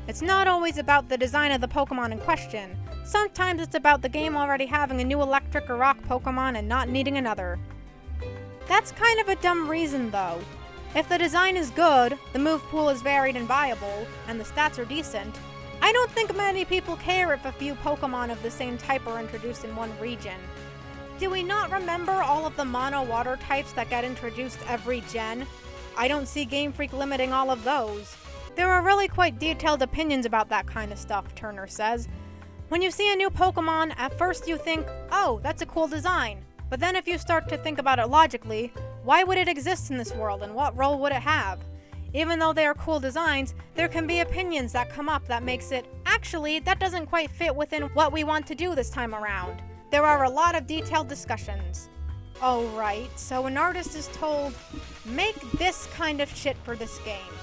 It's not always about the design of the Pokemon in question. Sometimes it's about the game already having a new electric or rock Pokemon and not needing another. That's kind of a dumb reason though. If the design is good, the move pool is varied and viable, and the stats are decent, I don't think many people care if a few Pokemon of the same type are introduced in one region. Do we not remember all of the mono water types that get introduced every gen? I don't see Game Freak limiting all of those. There are really quite detailed opinions about that kind of stuff, Turner says. When you see a new Pokemon, at first you think, oh, that's a cool design. But then if you start to think about it logically, why would it exist in this world and what role would it have? Even though they are cool designs, there can be opinions that come up that makes it, actually, that doesn't quite fit within what we want to do this time around. There are a lot of detailed discussions. Oh right, so an artist is told, make this kind of shit for this game.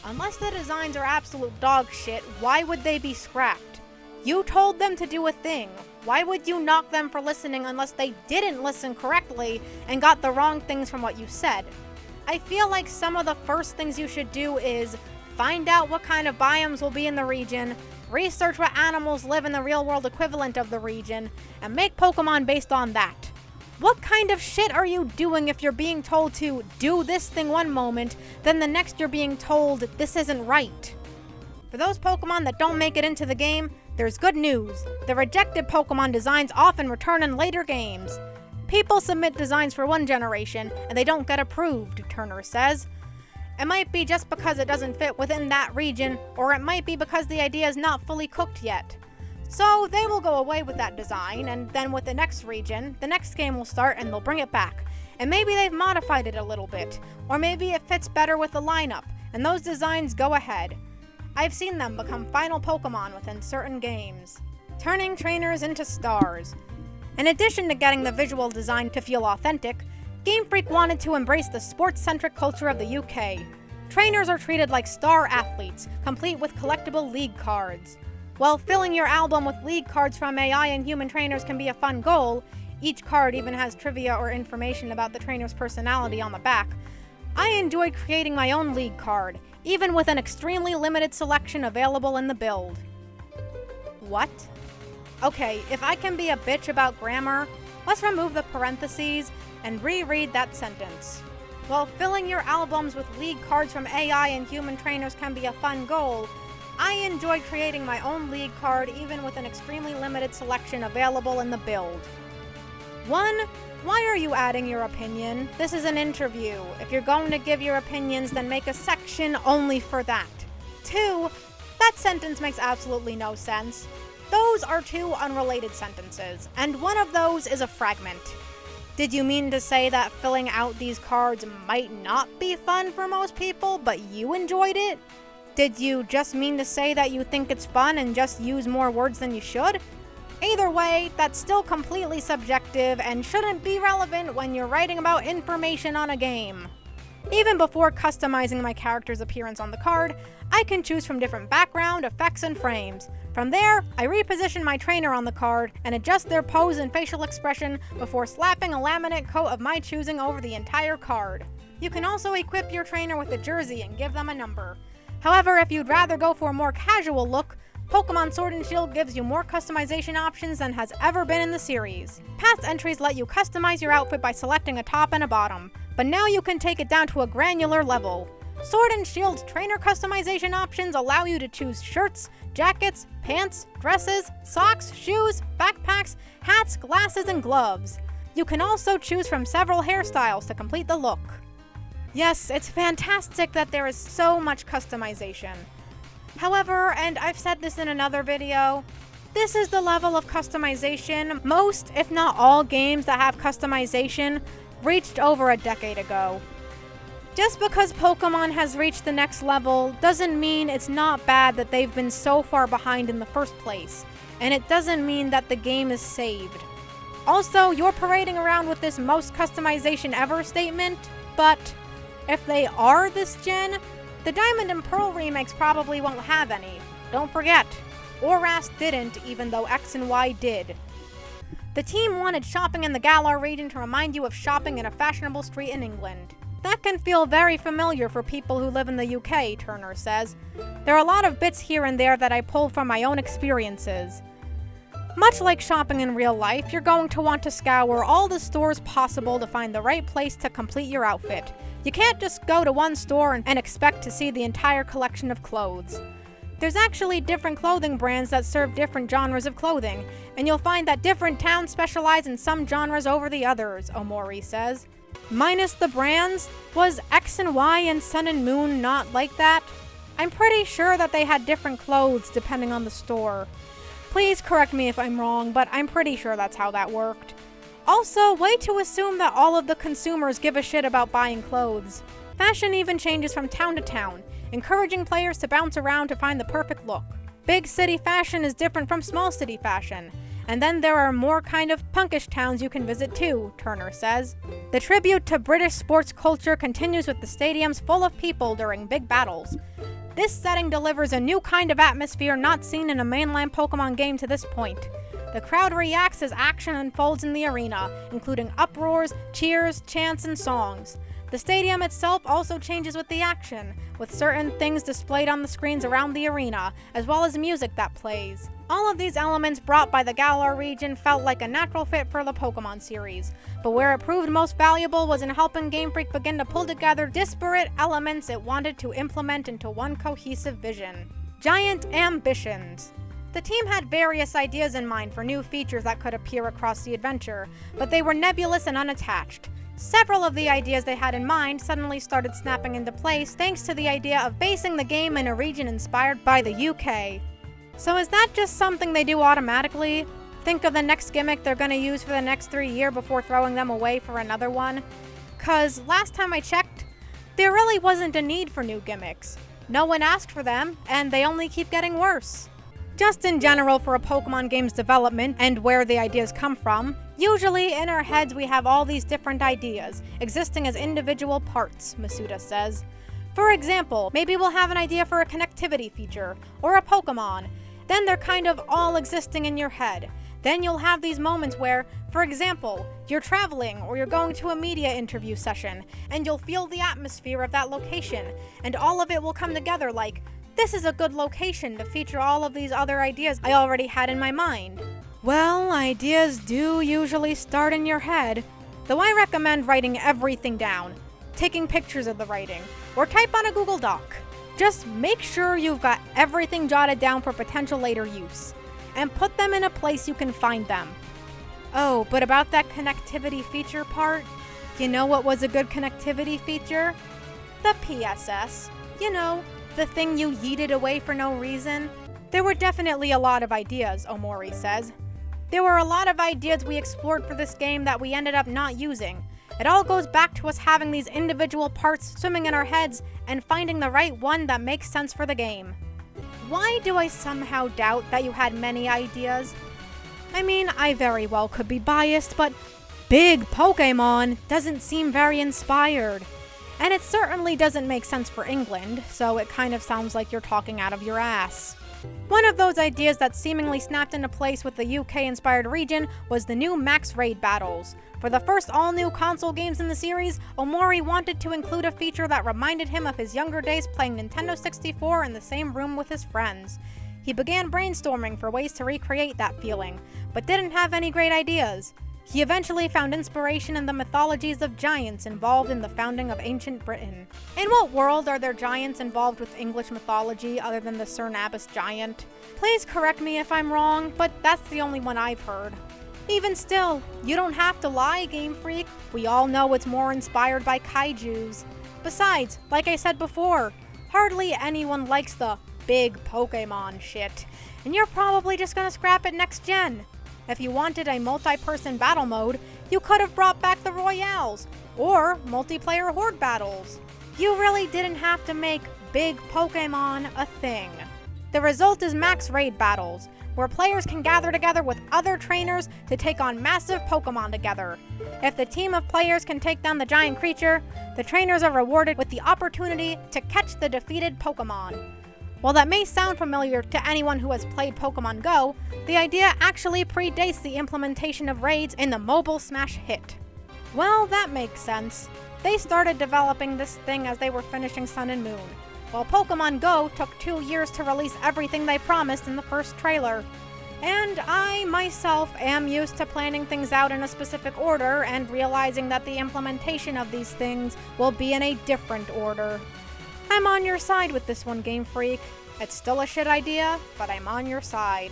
Unless the designs are absolute dog shit, why would they be scrapped? You told them to do a thing. Why would you knock them for listening unless they didn't listen correctly and got the wrong things from what you said? I feel like some of the first things you should do is find out what kind of biomes will be in the region, research what animals live in the real world equivalent of the region, and make Pokemon based on that. What kind of shit are you doing if you're being told to do this thing one moment, then the next you're being told this isn't right? For those Pokemon that don't make it into the game, there's good news. The rejected Pokemon designs often return in later games. People submit designs for one generation, and they don't get approved, Turner says. It might be just because it doesn't fit within that region, or it might be because the idea is not fully cooked yet. So they will go away with that design, and then with the next region, the next game will start and they'll bring it back. And maybe they've modified it a little bit, or maybe it fits better with the lineup, and those designs go ahead. I've seen them become final Pokemon within certain games, turning trainers into stars. In addition to getting the visual design to feel authentic, Game Freak wanted to embrace the sports-centric culture of the UK. Trainers are treated like star athletes, complete with collectible league cards. While filling your album with league cards from AI and human trainers can be a fun goal, each card even has trivia or information about the trainer's personality on the back, I enjoy creating my own league card, even with an extremely limited selection available in the build. What? Okay, if I can be a bitch about grammar, let's remove the parentheses and reread that sentence. While filling your albums with league cards from AI and human trainers can be a fun goal, I enjoy creating my own league card even with an extremely limited selection available in the build. 1. Why are you adding your opinion? This is an interview. If you're going to give your opinions, then make a section only for that. 2. That sentence makes absolutely no sense. Those are two unrelated sentences, and one of those is a fragment. Did you mean to say that filling out these cards might not be fun for most people, but you enjoyed it? Did you just mean to say that you think it's fun and just use more words than you should? Either way, that's still completely subjective and shouldn't be relevant when you're writing about information on a game. Even before customizing my character's appearance on the card, I can choose from different background, effects, and frames. From there, I reposition my trainer on the card and adjust their pose and facial expression before slapping a laminate coat of my choosing over the entire card. You can also equip your trainer with a jersey and give them a number. However, if you'd rather go for a more casual look, Pokemon Sword and Shield gives you more customization options than has ever been in the series. Past entries let you customize your outfit by selecting a top and a bottom, but now you can take it down to a granular level. Sword and Shield's trainer customization options allow you to choose shirts, jackets, pants, dresses, socks, shoes, backpacks, hats, glasses, and gloves. You can also choose from several hairstyles to complete the look. Yes, it's fantastic that there is so much customization. However, and I've said this in another video, this is the level of customization most, if not all, games that have customization reached over a decade ago. Just because Pokemon has reached the next level doesn't mean it's not bad that they've been so far behind in the first place, and it doesn't mean that the game is saved. Also, you're parading around with this most customization ever statement, but if they are this gen, the Diamond and Pearl remakes probably won't have any. Don't forget, Oras didn't, even though X and Y did. The team wanted shopping in the Galar region to remind you of shopping in a fashionable street in England. That can feel very familiar for people who live in the UK, Turner says. There are a lot of bits here and there that I pulled from my own experiences. Much like shopping in real life, you're going to want to scour all the stores possible to find the right place to complete your outfit. You can't just go to one store and expect to see the entire collection of clothes. There's actually different clothing brands that serve different genres of clothing, and you'll find that different towns specialize in some genres over the others, Omori says. Minus the brands, was X and Y and Sun and Moon not like that? I'm pretty sure that they had different clothes depending on the store. Please correct me if I'm wrong, but I'm pretty sure that's how that worked. Also, way to assume that all of the consumers give a shit about buying clothes. Fashion even changes from town to town, encouraging players to bounce around to find the perfect look. Big city fashion is different from small city fashion. And then there are more kind of punkish towns you can visit too, Turner says. The tribute to British sports culture continues with the stadiums full of people during big battles. This setting delivers a new kind of atmosphere not seen in a mainland Pokemon game to this point. The crowd reacts as action unfolds in the arena, including uproars, cheers, chants, and songs. The stadium itself also changes with the action, with certain things displayed on the screens around the arena, as well as music that plays. All of these elements brought by the Galar region felt like a natural fit for the Pokemon series, but where it proved most valuable was in helping Game Freak begin to pull together disparate elements it wanted to implement into one cohesive vision. Giant ambitions. The team had various ideas in mind for new features that could appear across the adventure, but they were nebulous and unattached. Several of the ideas they had in mind suddenly started snapping into place thanks to the idea of basing the game in a region inspired by the UK. So is that just something they do automatically? Think of the next gimmick they're gonna use for the next 3 years before throwing them away for another one? Cause last time I checked, there really wasn't a need for new gimmicks. No one asked for them, and they only keep getting worse. Just in general for a Pokemon game's development and where the ideas come from, usually in our heads we have all these different ideas, existing as individual parts, Masuda says. For example, maybe we'll have an idea for a connectivity feature, or a Pokemon. Then they're kind of all existing in your head. Then you'll have these moments where, for example, you're traveling or you're going to a media interview session, and you'll feel the atmosphere of that location, and all of it will come together like, this is a good location to feature all of these other ideas I already had in my mind. Well, ideas do usually start in your head, though I recommend writing everything down, taking pictures of the writing, or type on a Google Doc. Just make sure you've got everything jotted down for potential later use, and put them in a place you can find them. Oh, but about that connectivity feature part, you know what was a good connectivity feature? The PSS. You know, the thing you yeeted away for no reason. There were definitely a lot of ideas, Omori says. There were a lot of ideas we explored for this game that we ended up not using. It all goes back to us having these individual parts swimming in our heads and finding the right one that makes sense for the game. Why do I somehow doubt that you had many ideas? I mean, I very well could be biased, but big Pokemon doesn't seem very inspired. And it certainly doesn't make sense for England, so it kind of sounds like you're talking out of your ass. One of those ideas that seemingly snapped into place with the UK-inspired region was the new Max Raid battles. For the first all-new console games in the series, Omori wanted to include a feature that reminded him of his younger days playing Nintendo 64 in the same room with his friends. He began brainstorming for ways to recreate that feeling, but didn't have any great ideas. He eventually found inspiration in the mythologies of giants involved in the founding of ancient Britain. In what world are there giants involved with English mythology other than the Cernabus giant? Please correct me if I'm wrong, but that's the only one I've heard. Even still, you don't have to lie, Game Freak. We all know it's more inspired by kaijus. Besides, like I said before, hardly anyone likes the big Pokemon shit, and you're probably just gonna scrap it next gen. If you wanted a multi-person battle mode, you could have brought back the Royales, or multiplayer horde battles. You really didn't have to make big Pokemon a thing. The result is Max Raid battles, where players can gather together with other trainers to take on massive Pokemon together. If the team of players can take down the giant creature, the trainers are rewarded with the opportunity to catch the defeated Pokemon. While that may sound familiar to anyone who has played Pokemon Go, the idea actually predates the implementation of raids in the mobile smash hit. Well, that makes sense. They started developing this thing as they were finishing Sun and Moon, while Pokemon Go took 2 years to release everything they promised in the first trailer. And I, myself, am used to planning things out in a specific order and realizing that the implementation of these things will be in a different order. I'm on your side with this one, Game Freak. It's still a shit idea, but I'm on your side.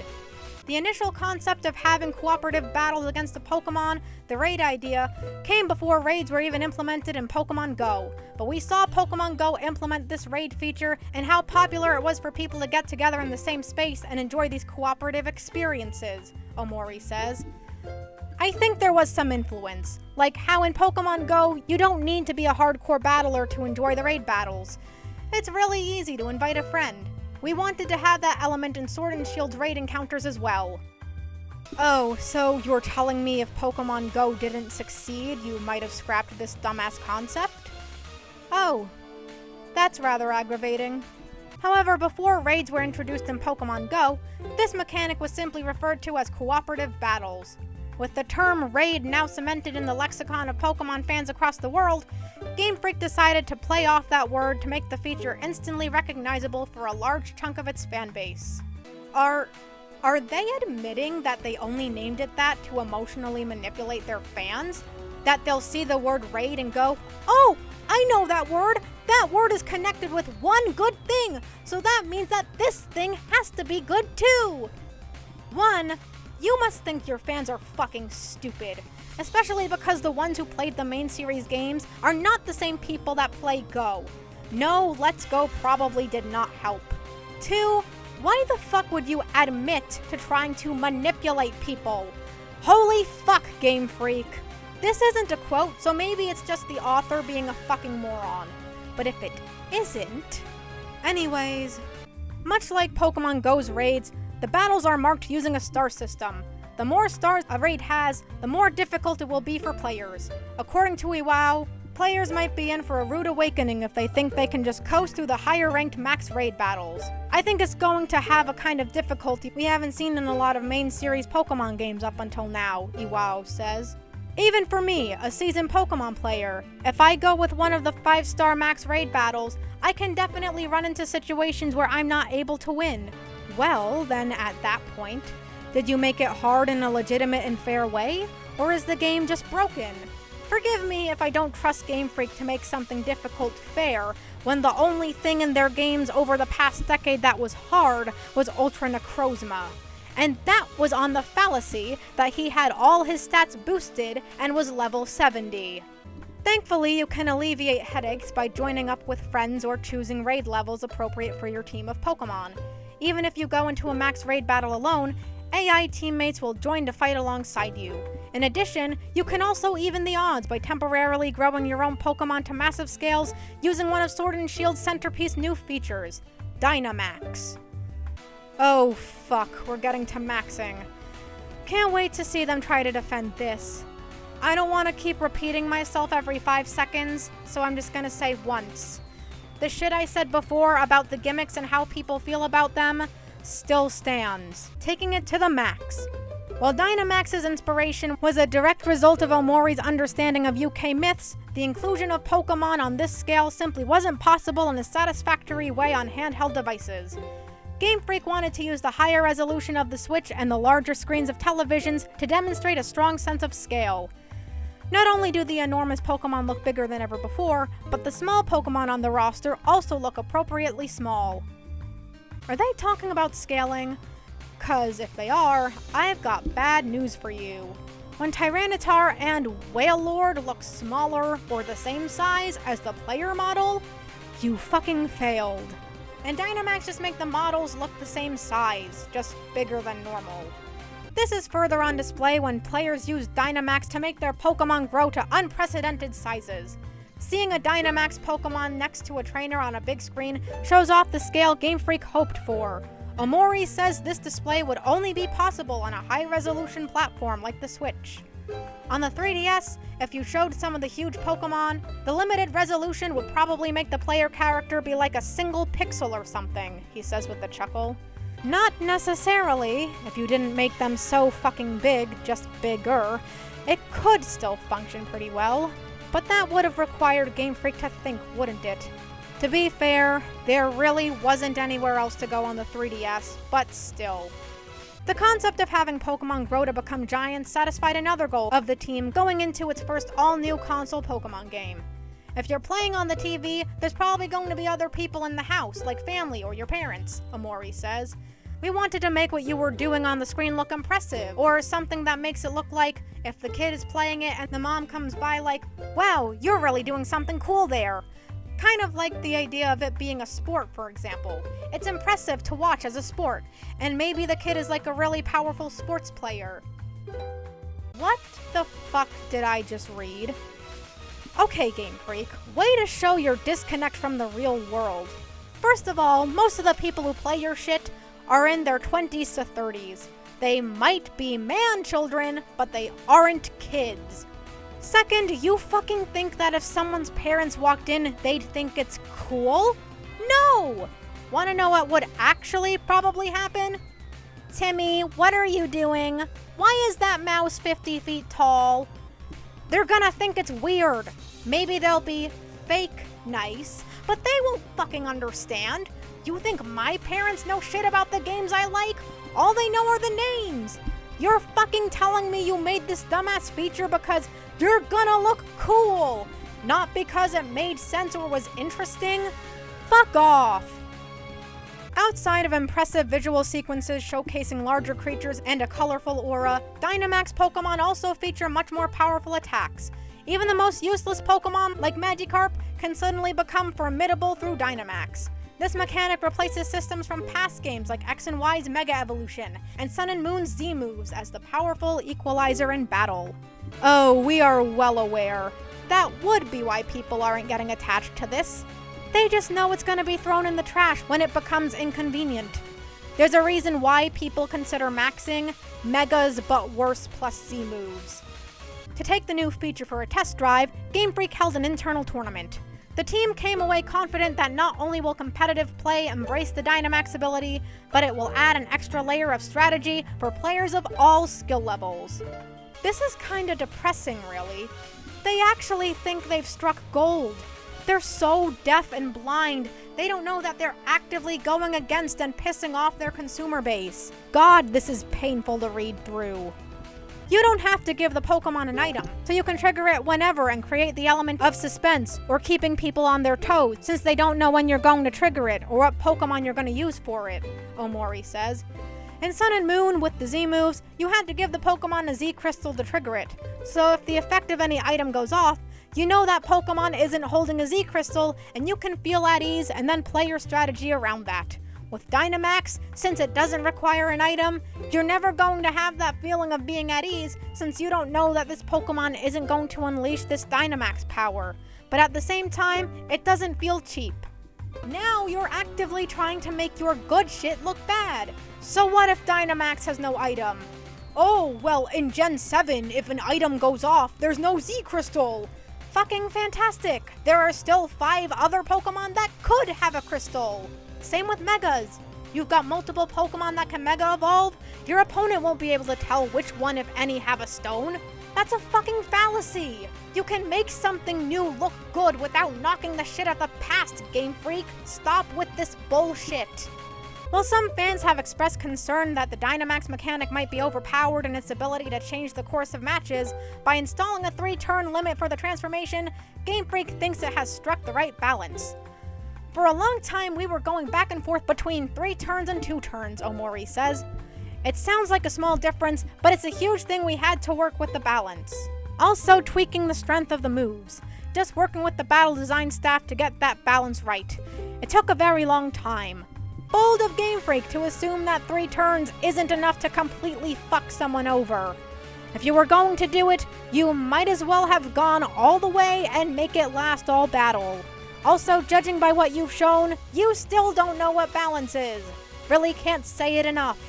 The initial concept of having cooperative battles against a Pokemon, the raid idea, came before raids were even implemented in Pokemon Go. But we saw Pokemon Go implement this raid feature and how popular it was for people to get together in the same space and enjoy these cooperative experiences, Omori says. I think there was some influence, like how in Pokemon Go, you don't need to be a hardcore battler to enjoy the raid battles. It's really easy to invite a friend. We wanted to have that element in Sword and Shield's raid encounters as well. Oh, so you're telling me if Pokemon Go didn't succeed, you might have scrapped this dumbass concept? Oh, that's rather aggravating. However, before raids were introduced in Pokemon Go, this mechanic was simply referred to as cooperative battles. With the term raid now cemented in the lexicon of Pokemon fans across the world, Game Freak decided to play off that word to make the feature instantly recognizable for a large chunk of its fanbase. Are they admitting that they only named it that to emotionally manipulate their fans? That they'll see the word raid and go, "Oh, I know that word! That word is connected with one good thing, so that means that this thing has to be good too!" 1. You must think your fans are fucking stupid, especially because the ones who played the main series games are not the same people that play Go. No, Let's Go probably did not help. 2. Why the fuck would you admit to trying to manipulate people? Holy fuck, Game Freak. This isn't a quote, so maybe it's just the author being a fucking moron. But if it isn't... Anyways, much like Pokemon Go's raids, the battles are marked using a star system. The more stars a raid has, the more difficult it will be for players. According to iWow, players might be in for a rude awakening if they think they can just coast through the higher-ranked max raid battles. I think it's going to have a kind of difficulty we haven't seen in a lot of main series Pokemon games up until now, iWow says. Even for me, a seasoned Pokemon player, if I go with one of the 5-star max raid battles, I can definitely run into situations where I'm not able to win. Well, then at that point, did you make it hard in a legitimate and fair way? Or is the game just broken? Forgive me if I don't trust Game Freak to make something difficult fair, when the only thing in their games over the past decade that was hard was Ultra Necrozma. And that was on the fallacy that he had all his stats boosted and was level 70. Thankfully, you can alleviate headaches by joining up with friends or choosing raid levels appropriate for your team of Pokemon. Even if you go into a max raid battle alone, AI teammates will join to fight alongside you. In addition, you can also even the odds by temporarily growing your own Pokemon to massive scales using one of Sword and Shield's centerpiece new features, Dynamax. Oh fuck, we're getting to maxing. Can't wait to see them try to defend this. I don't want to keep repeating myself every 5 seconds, so I'm just gonna say once. The shit I said before about the gimmicks and how people feel about them still stands, taking it to the max. While Dynamax's inspiration was a direct result of Omori's understanding of UK myths, the inclusion of Pokemon on this scale simply wasn't possible in a satisfactory way on handheld devices. Game Freak wanted to use the higher resolution of the Switch and the larger screens of televisions to demonstrate a strong sense of scale. Not only do the enormous Pokemon look bigger than ever before, but the small Pokemon on the roster also look appropriately small. Are they talking about scaling? 'Cause if they are, I've got bad news for you. When Tyranitar and Wailord look smaller or the same size as the player model, you fucking failed. And Dynamax just make the models look the same size, just bigger than normal. This is further on display when players use Dynamax to make their Pokemon grow to unprecedented sizes. Seeing a Dynamax Pokemon next to a trainer on a big screen shows off the scale Game Freak hoped for. Omori says this display would only be possible on a high-resolution platform like the Switch. On the 3DS, if you showed some of the huge Pokemon, the limited resolution would probably make the player character be like a single pixel or something, he says with a chuckle. Not necessarily. If you didn't make them so fucking big, just bigger, it could still function pretty well. but that would have required Game Freak to think, wouldn't it? To be fair, there really wasn't anywhere else to go on the 3DS, but still. The concept of having Pokemon grow to become giants satisfied another goal of the team going into its first all-new console Pokemon game. If you're playing on the TV, there's probably going to be other people in the house, like family or your parents, Omori says. We wanted to make what you were doing on the screen look impressive, or something that makes it look like if the kid is playing it and the mom comes by like, wow, you're really doing something cool there. Kind of like the idea of it being a sport, for example. It's impressive to watch as a sport, and maybe the kid is like a really powerful sports player. What the fuck did I just read? Okay, Game Freak, way to show your disconnect from the real world. First of all, most of the people who play your shit are in their 20s to 30s. They might be man-children, but they aren't kids. Second, you fucking think that if someone's parents walked in, they'd think it's cool? No! Wanna know what would actually probably happen? Timmy, what are you doing? Why is that mouse 50 feet tall? They're gonna think it's weird. Maybe they'll be fake nice, but they won't fucking understand. You think my parents know shit about the games I like? All they know are the names. You're fucking telling me you made this dumbass feature because you're gonna look cool, not because it made sense or was interesting? Fuck off. Outside of impressive visual sequences showcasing larger creatures and a colorful aura, Dynamax Pokemon also feature much more powerful attacks. Even the most useless Pokemon, like Magikarp, can suddenly become formidable through Dynamax. This mechanic replaces systems from past games like X and Y's Mega Evolution and Sun and Moon's Z moves as the powerful equalizer in battle. Oh, we are well aware. That would be why people aren't getting attached to this. They just know it's gonna be thrown in the trash when it becomes inconvenient. There's a reason why people consider maxing Megas but worse plus Z moves. To take the new feature for a test drive, Game Freak held an internal tournament. The team came away confident that not only will competitive play embrace the Dynamax ability, but it will add an extra layer of strategy for players of all skill levels. This is kinda depressing, really. They actually think they've struck gold. They're so deaf and blind, they don't know that they're actively going against and pissing off their consumer base. God, this is painful to read through. You don't have to give the Pokemon an item, so you can trigger it whenever and create the element of suspense or keeping people on their toes since they don't know when you're going to trigger it or what Pokemon you're going to use for it, Omori says. In Sun and Moon, with the Z moves, you had to give the Pokemon a Z Crystal to trigger it, so if the effect of any item goes off, you know that Pokemon isn't holding a Z Crystal and you can feel at ease and then play your strategy around that. With Dynamax, since it doesn't require an item, you're never going to have that feeling of being at ease since you don't know that this Pokemon isn't going to unleash this Dynamax power. But at the same time, it doesn't feel cheap. Now you're actively trying to make your good shit look bad. So what if Dynamax has no item? Oh, well, in Gen 7, if an item goes off, there's no Z Crystal. Fucking fantastic! There are still 5 other Pokemon that could have a crystal! Same with Megas. You've got multiple Pokemon that can Mega Evolve, your opponent won't be able to tell which one, if any, have a stone. That's a fucking fallacy! You can make something new look good without knocking the shit out of the past, Game Freak! Stop with this bullshit! While some fans have expressed concern that the Dynamax mechanic might be overpowered in its ability to change the course of matches, by installing a 3-turn limit for the transformation, Game Freak thinks it has struck the right balance. For a long time, we were going back and forth between 3 turns and 2 turns, Omori says. It sounds like a small difference, but it's a huge thing we had to work with the balance. Also tweaking the strength of the moves. Just working with the battle design staff to get that balance right. It took a very long time. Bold of Game Freak to assume that 3 turns isn't enough to completely fuck someone over. If you were going to do it, you might as well have gone all the way and make it last all battle. Also, judging by what you've shown, you still don't know what balance is. Really can't say it enough.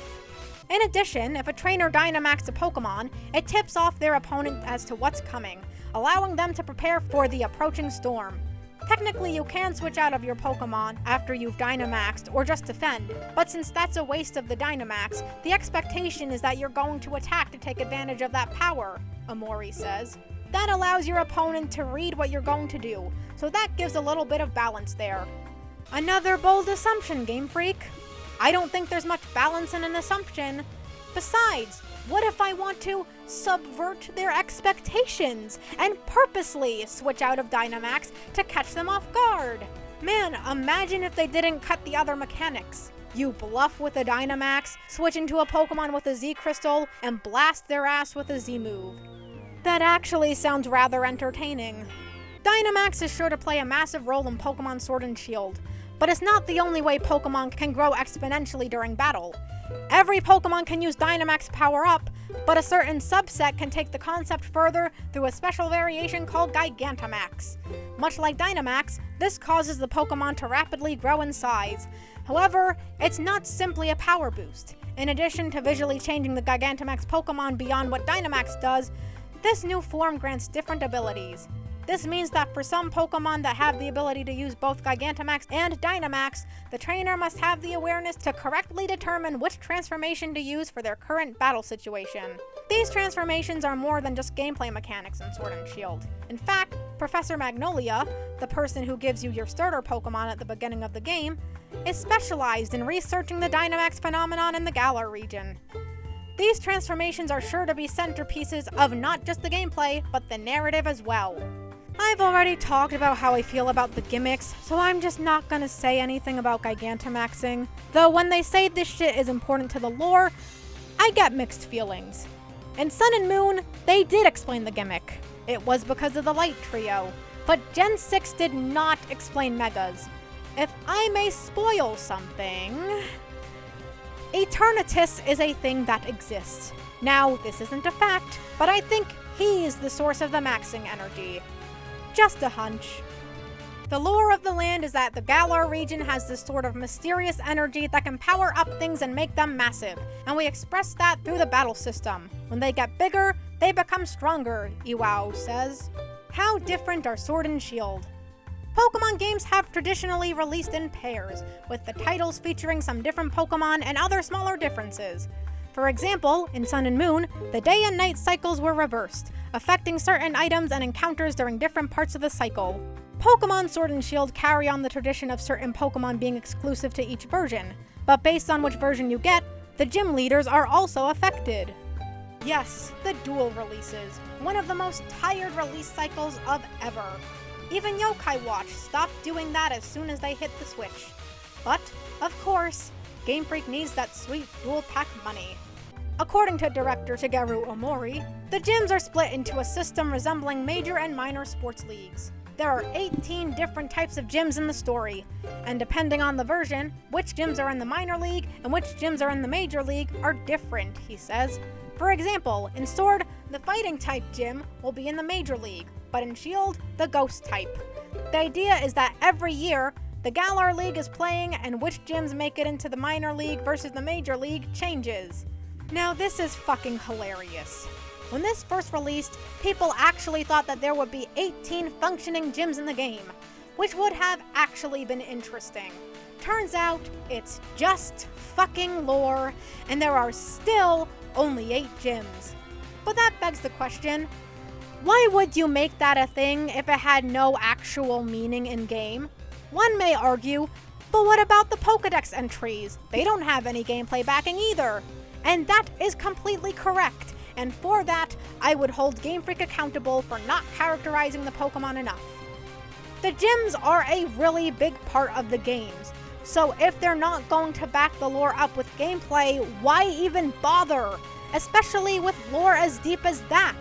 In addition, if a trainer Dynamax a Pokemon, it tips off their opponent as to what's coming, allowing them to prepare for the approaching storm. Technically, you can switch out of your Pokemon after you've Dynamaxed or just defend, but since that's a waste of the Dynamax, the expectation is that you're going to attack to take advantage of that power, Omori says. That allows your opponent to read what you're going to do, so that gives a little bit of balance there. Another bold assumption, Game Freak. I don't think there's much balance in an assumption. Besides, what if I want to subvert their expectations and purposely switch out of Dynamax to catch them off guard? Man, imagine if they didn't cut the other mechanics. You bluff with a Dynamax, switch into a Pokemon with a Z Crystal, and blast their ass with a Z move. That actually sounds rather entertaining. Dynamax is sure to play a massive role in Pokemon Sword and Shield, but it's not the only way Pokemon can grow exponentially during battle. Every Pokemon can use Dynamax power up, but a certain subset can take the concept further through a special variation called Gigantamax. Much like Dynamax, this causes the Pokemon to rapidly grow in size. However, it's not simply a power boost. In addition to visually changing the Gigantamax Pokemon beyond what Dynamax does, this new form grants different abilities. This means that for some Pokemon that have the ability to use both Gigantamax and Dynamax, the trainer must have the awareness to correctly determine which transformation to use for their current battle situation. These transformations are more than just gameplay mechanics in Sword and Shield. In fact, Professor Magnolia, the person who gives you your starter Pokemon at the beginning of the game, is specialized in researching the Dynamax phenomenon in the Galar region. These transformations are sure to be centerpieces of not just the gameplay, but the narrative as well. I've already talked about how I feel about the gimmicks, so I'm just not gonna say anything about Gigantamaxing. Though when they say this shit is important to the lore, I get mixed feelings. In Sun and Moon, they did explain the gimmick. It was because of the Light Trio. But Gen 6 did not explain Megas. If I may spoil something, Eternatus is a thing that exists. Now, this isn't a fact, but I think he's the source of the maxing energy. Just a hunch. The lore of the land is that the Galar region has this sort of mysterious energy that can power up things and make them massive, and we express that through the battle system. When they get bigger, they become stronger, Iwao says. How different are Sword and Shield? Pokemon games have traditionally released in pairs, with the titles featuring some different Pokemon and other smaller differences. For example, in Sun and Moon, the day and night cycles were reversed, affecting certain items and encounters during different parts of the cycle. Pokemon Sword and Shield carry on the tradition of certain Pokemon being exclusive to each version, but based on which version you get, the gym leaders are also affected. Yes, the dual releases, one of the most tired release cycles of ever. Even Yokai Watch stopped doing that as soon as they hit the Switch. But, of course, Game Freak needs that sweet dual pack money. According to director Shigeru Omori, the gyms are split into a system resembling major and minor sports leagues. There are 18 different types of gyms in the story, and depending on the version, which gyms are in the minor league and which gyms are in the major league are different, he says. For example, in Sword, the fighting type gym will be in the major league, but in Shield, the ghost type. The idea is that every year, the Galar League is playing and which gyms make it into the minor league versus the major league changes. Now this is fucking hilarious. When this first released, people actually thought that there would be 18 functioning gyms in the game, which would have actually been interesting. Turns out, it's just fucking lore, and there are still only 8 gyms. But that begs the question, why would you make that a thing if it had no actual meaning in-game? One may argue, but what about the Pokedex entries? They don't have any gameplay backing either. And that is completely correct, and for that, I would hold Game Freak accountable for not characterizing the Pokemon enough. The gyms are a really big part of the games, so if they're not going to back the lore up with gameplay, why even bother? Especially with lore as deep as that.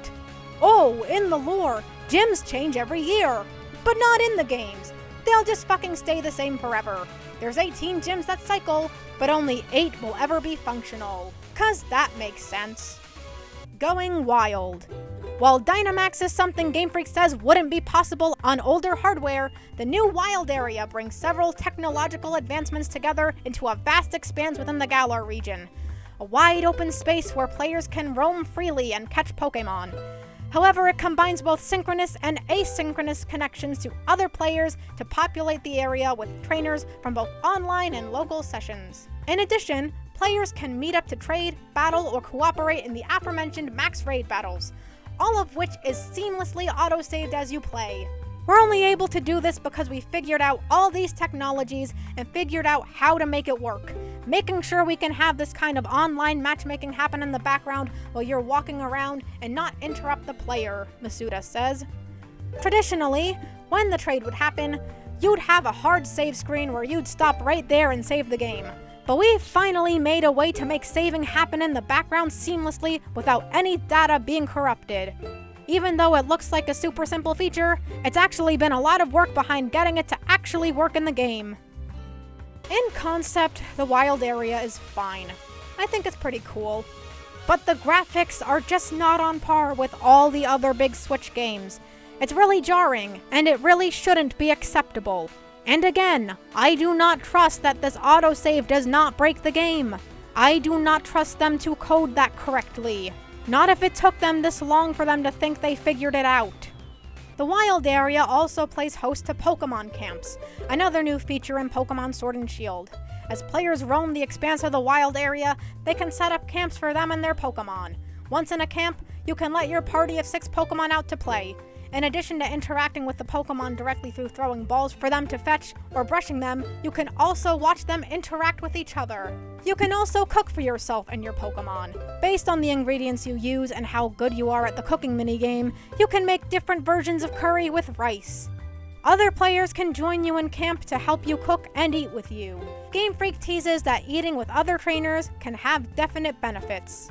Oh, in the lore, gyms change every year, but not in the games. They'll just fucking stay the same forever. There's 18 gyms that cycle, but only 8 will ever be functional. 'Cause that makes sense. Going wild. While Dynamax is something Game Freak says wouldn't be possible on older hardware, the new wild area brings several technological advancements together into a vast expanse within the Galar region. A wide open space where players can roam freely and catch Pokemon. However, it combines both synchronous and asynchronous connections to other players to populate the area with trainers from both online and local sessions. In addition, players can meet up to trade, battle, or cooperate in the aforementioned max raid battles. all of which is seamlessly auto-saved as you play. We're only able to do this because we figured out all these technologies and figured out how to make it work, making sure we can have this kind of online matchmaking happen in the background while you're walking around and not interrupt the player, Masuda says. Traditionally, when the trade would happen, you'd have a hard save screen where you'd stop right there and save the game. But we've finally made a way to make saving happen in the background seamlessly without any data being corrupted. Even though it looks like a super simple feature, it's actually been a lot of work behind getting it to actually work in the game. In concept, the wild area is fine. I think it's pretty cool. But the graphics are just not on par with all the other big Switch games. It's really jarring, and it really shouldn't be acceptable. And again, I do not trust that this autosave does not break the game. I do not trust them to code that correctly. Not if it took them this long for them to think they figured it out. The wild area also plays host to Pokemon camps, another new feature in Pokemon Sword and Shield. As players roam the expanse of the wild area, they can set up camps for them and their Pokemon. Once in a camp, you can let your party of 6 Pokemon out to play. In addition to interacting with the Pokemon directly through throwing balls for them to fetch or brushing them, you can also watch them interact with each other. You can also cook for yourself and your Pokemon. Based on the ingredients you use and how good you are at the cooking minigame, you can make different versions of curry with rice. Other players can join you in camp to help you cook and eat with you. Game Freak teases that eating with other trainers can have definite benefits.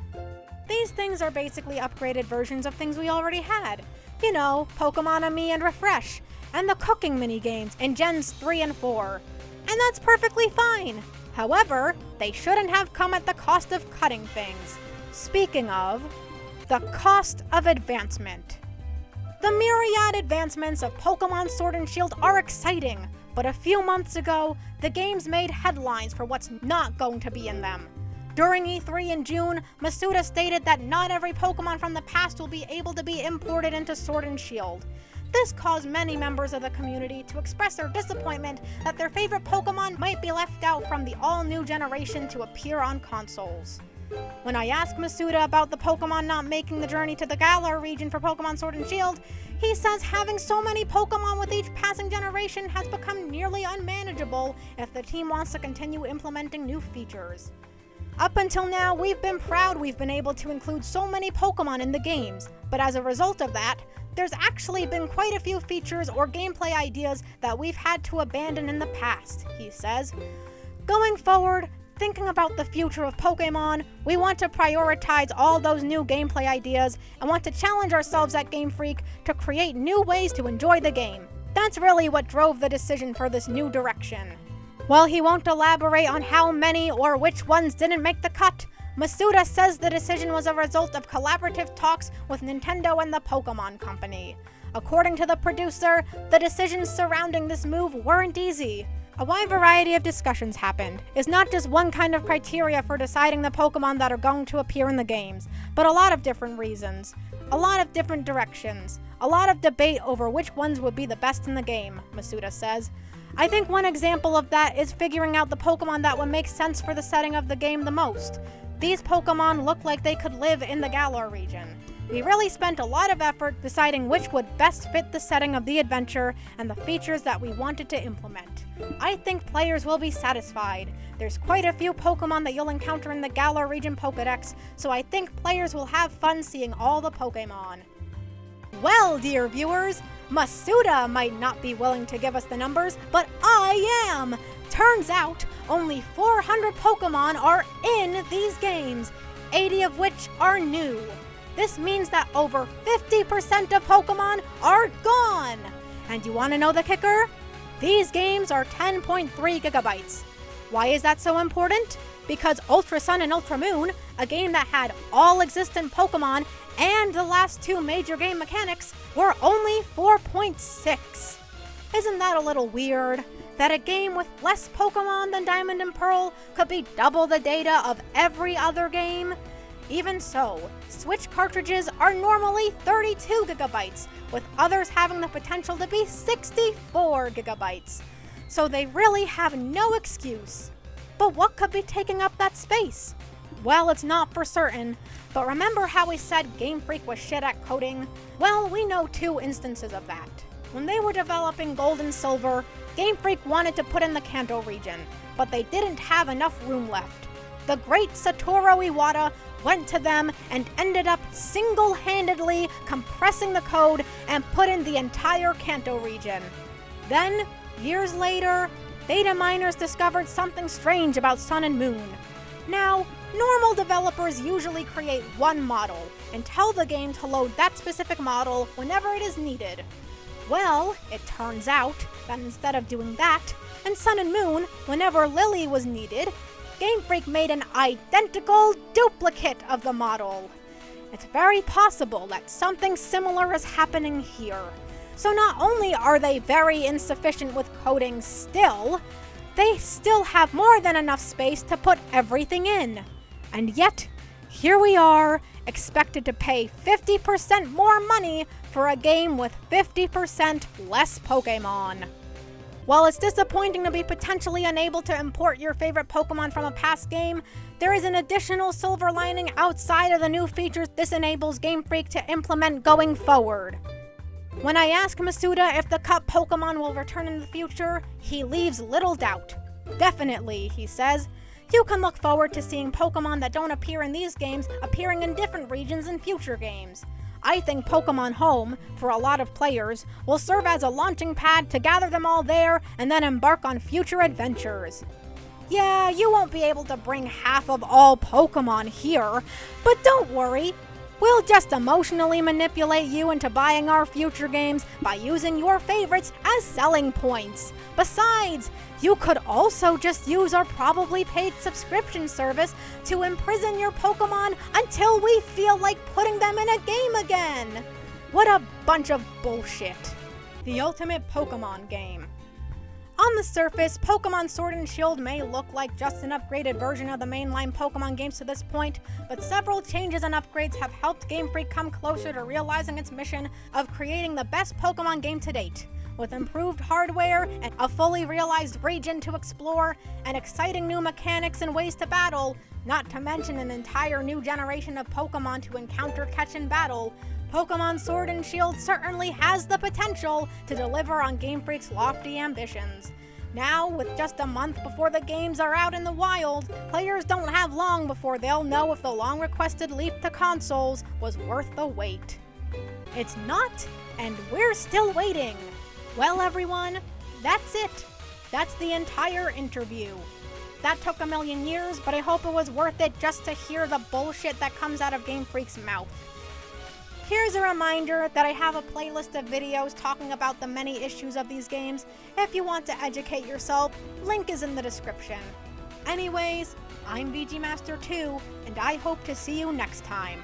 These things are basically upgraded versions of things we already had. You know, Pokemon-Ami and Refresh, and the cooking minigames in Gens 3 and 4. And that's perfectly fine. However, they shouldn't have come at the cost of cutting things. Speaking of, the cost of advancement. The myriad advancements of Pokemon Sword and Shield are exciting, but a few months ago, the games made headlines for what's not going to be in them. During E3 in June, Masuda stated that not every Pokemon from the past will be able to be imported into Sword and Shield. This caused many members of the community to express their disappointment that their favorite Pokemon might be left out from the all-new generation to appear on consoles. When I asked Masuda about the Pokemon not making the journey to the Galar region for Pokemon Sword and Shield, he says having so many Pokemon with each passing generation has become nearly unmanageable if the team wants to continue implementing new features. Up until now, we've been proud we've been able to include so many Pokemon in the games, but as a result of that, there's actually been quite a few features or gameplay ideas that we've had to abandon in the past, he says. Going forward, thinking about the future of Pokemon, we want to prioritize all those new gameplay ideas and want to challenge ourselves at Game Freak to create new ways to enjoy the game. That's really what drove the decision for this new direction. While he won't elaborate on how many or which ones didn't make the cut, Masuda says the decision was a result of collaborative talks with Nintendo and the Pokemon Company. According to the producer, the decisions surrounding this move weren't easy. A wide variety of discussions happened. It's not just one kind of criteria for deciding the Pokemon that are going to appear in the games, but a lot of different reasons, a lot of different directions, a lot of debate over which ones would be the best in the game, Masuda says. I think one example of that is figuring out the Pokemon that would make sense for the setting of the game the most. These Pokemon look like they could live in the Galar region. We really spent a lot of effort deciding which would best fit the setting of the adventure and the features that we wanted to implement. I think players will be satisfied. There's quite a few Pokemon that you'll encounter in the Galar region Pokédex, so I think players will have fun seeing all the Pokemon. Well, dear viewers, Masuda might not be willing to give us the numbers, but I am! Turns out, only 400 Pokemon are in these games, 80 of which are new. This means that over 50% of Pokemon are gone! And you want to know the kicker? These games are 10.3 gigabytes. Why is that so important? Because Ultra Sun and Ultra Moon, a game that had all existent Pokemon and the last 2 major game mechanics, were only 4.6. Isn't that a little weird? That a game with less Pokemon than Diamond and Pearl could be double the data of every other game? Even so, Switch cartridges are normally 32 gigabytes, with others having the potential to be 64 gigabytes. So they really have no excuse. But what could be taking up that space? Well, it's not for certain, but remember how we said Game Freak was shit at coding? Well, we know 2 instances of that. When they were developing Gold and Silver, Game Freak wanted to put in the Kanto region, but they didn't have enough room left. The great Satoru Iwata went to them and ended up single-handedly compressing the code and put in the entire Kanto region. Then, years later, data miners discovered something strange about Sun and Moon. Now, normal developers usually create one model and tell the game to load that specific model whenever it is needed. Well, it turns out that instead of doing that, in Sun and Moon, whenever Lily was needed, Game Freak made an identical duplicate of the model. It's very possible that something similar is happening here. So not only are they very insufficient with coding still, they still have more than enough space to put everything in. And yet, here we are, expected to pay 50% more money for a game with 50% less Pokemon. While it's disappointing to be potentially unable to import your favorite Pokemon from a past game, there is an additional silver lining outside of the new features this enables Game Freak to implement going forward. When I ask Masuda if the Cup Pokemon will return in the future, he leaves little doubt. Definitely, he says. You can look forward to seeing Pokemon that don't appear in these games appearing in different regions in future games. I think Pokemon Home, for a lot of players, will serve as a launching pad to gather them all there and then embark on future adventures. Yeah, you won't be able to bring half of all Pokemon here, but don't worry. We'll just emotionally manipulate you into buying our future games by using your favorites as selling points. Besides, you could also just use our probably paid subscription service to imprison your Pokemon until we feel like putting them in a game again. What a bunch of bullshit. The ultimate Pokemon game. On the surface, Pokemon Sword and Shield may look like just an upgraded version of the mainline Pokemon games to this point, but several changes and upgrades have helped Game Freak come closer to realizing its mission of creating the best Pokemon game to date. With improved hardware and a fully realized region to explore, and exciting new mechanics and ways to battle, not to mention an entire new generation of Pokemon to encounter, catch, and battle, Pokemon Sword and Shield certainly has the potential to deliver on Game Freak's lofty ambitions. Now, with just a month before the games are out in the wild, players don't have long before they'll know if the long-requested leap to consoles was worth the wait. It's not, and we're still waiting. Well, everyone, that's it. That's the entire interview. That took a million years, but I hope it was worth it just to hear the bullshit that comes out of Game Freak's mouth. Here's a reminder that I have a playlist of videos talking about the many issues of these games. If you want to educate yourself, link is in the description. Anyways, I'm VGMaster2, and I hope to see you next time.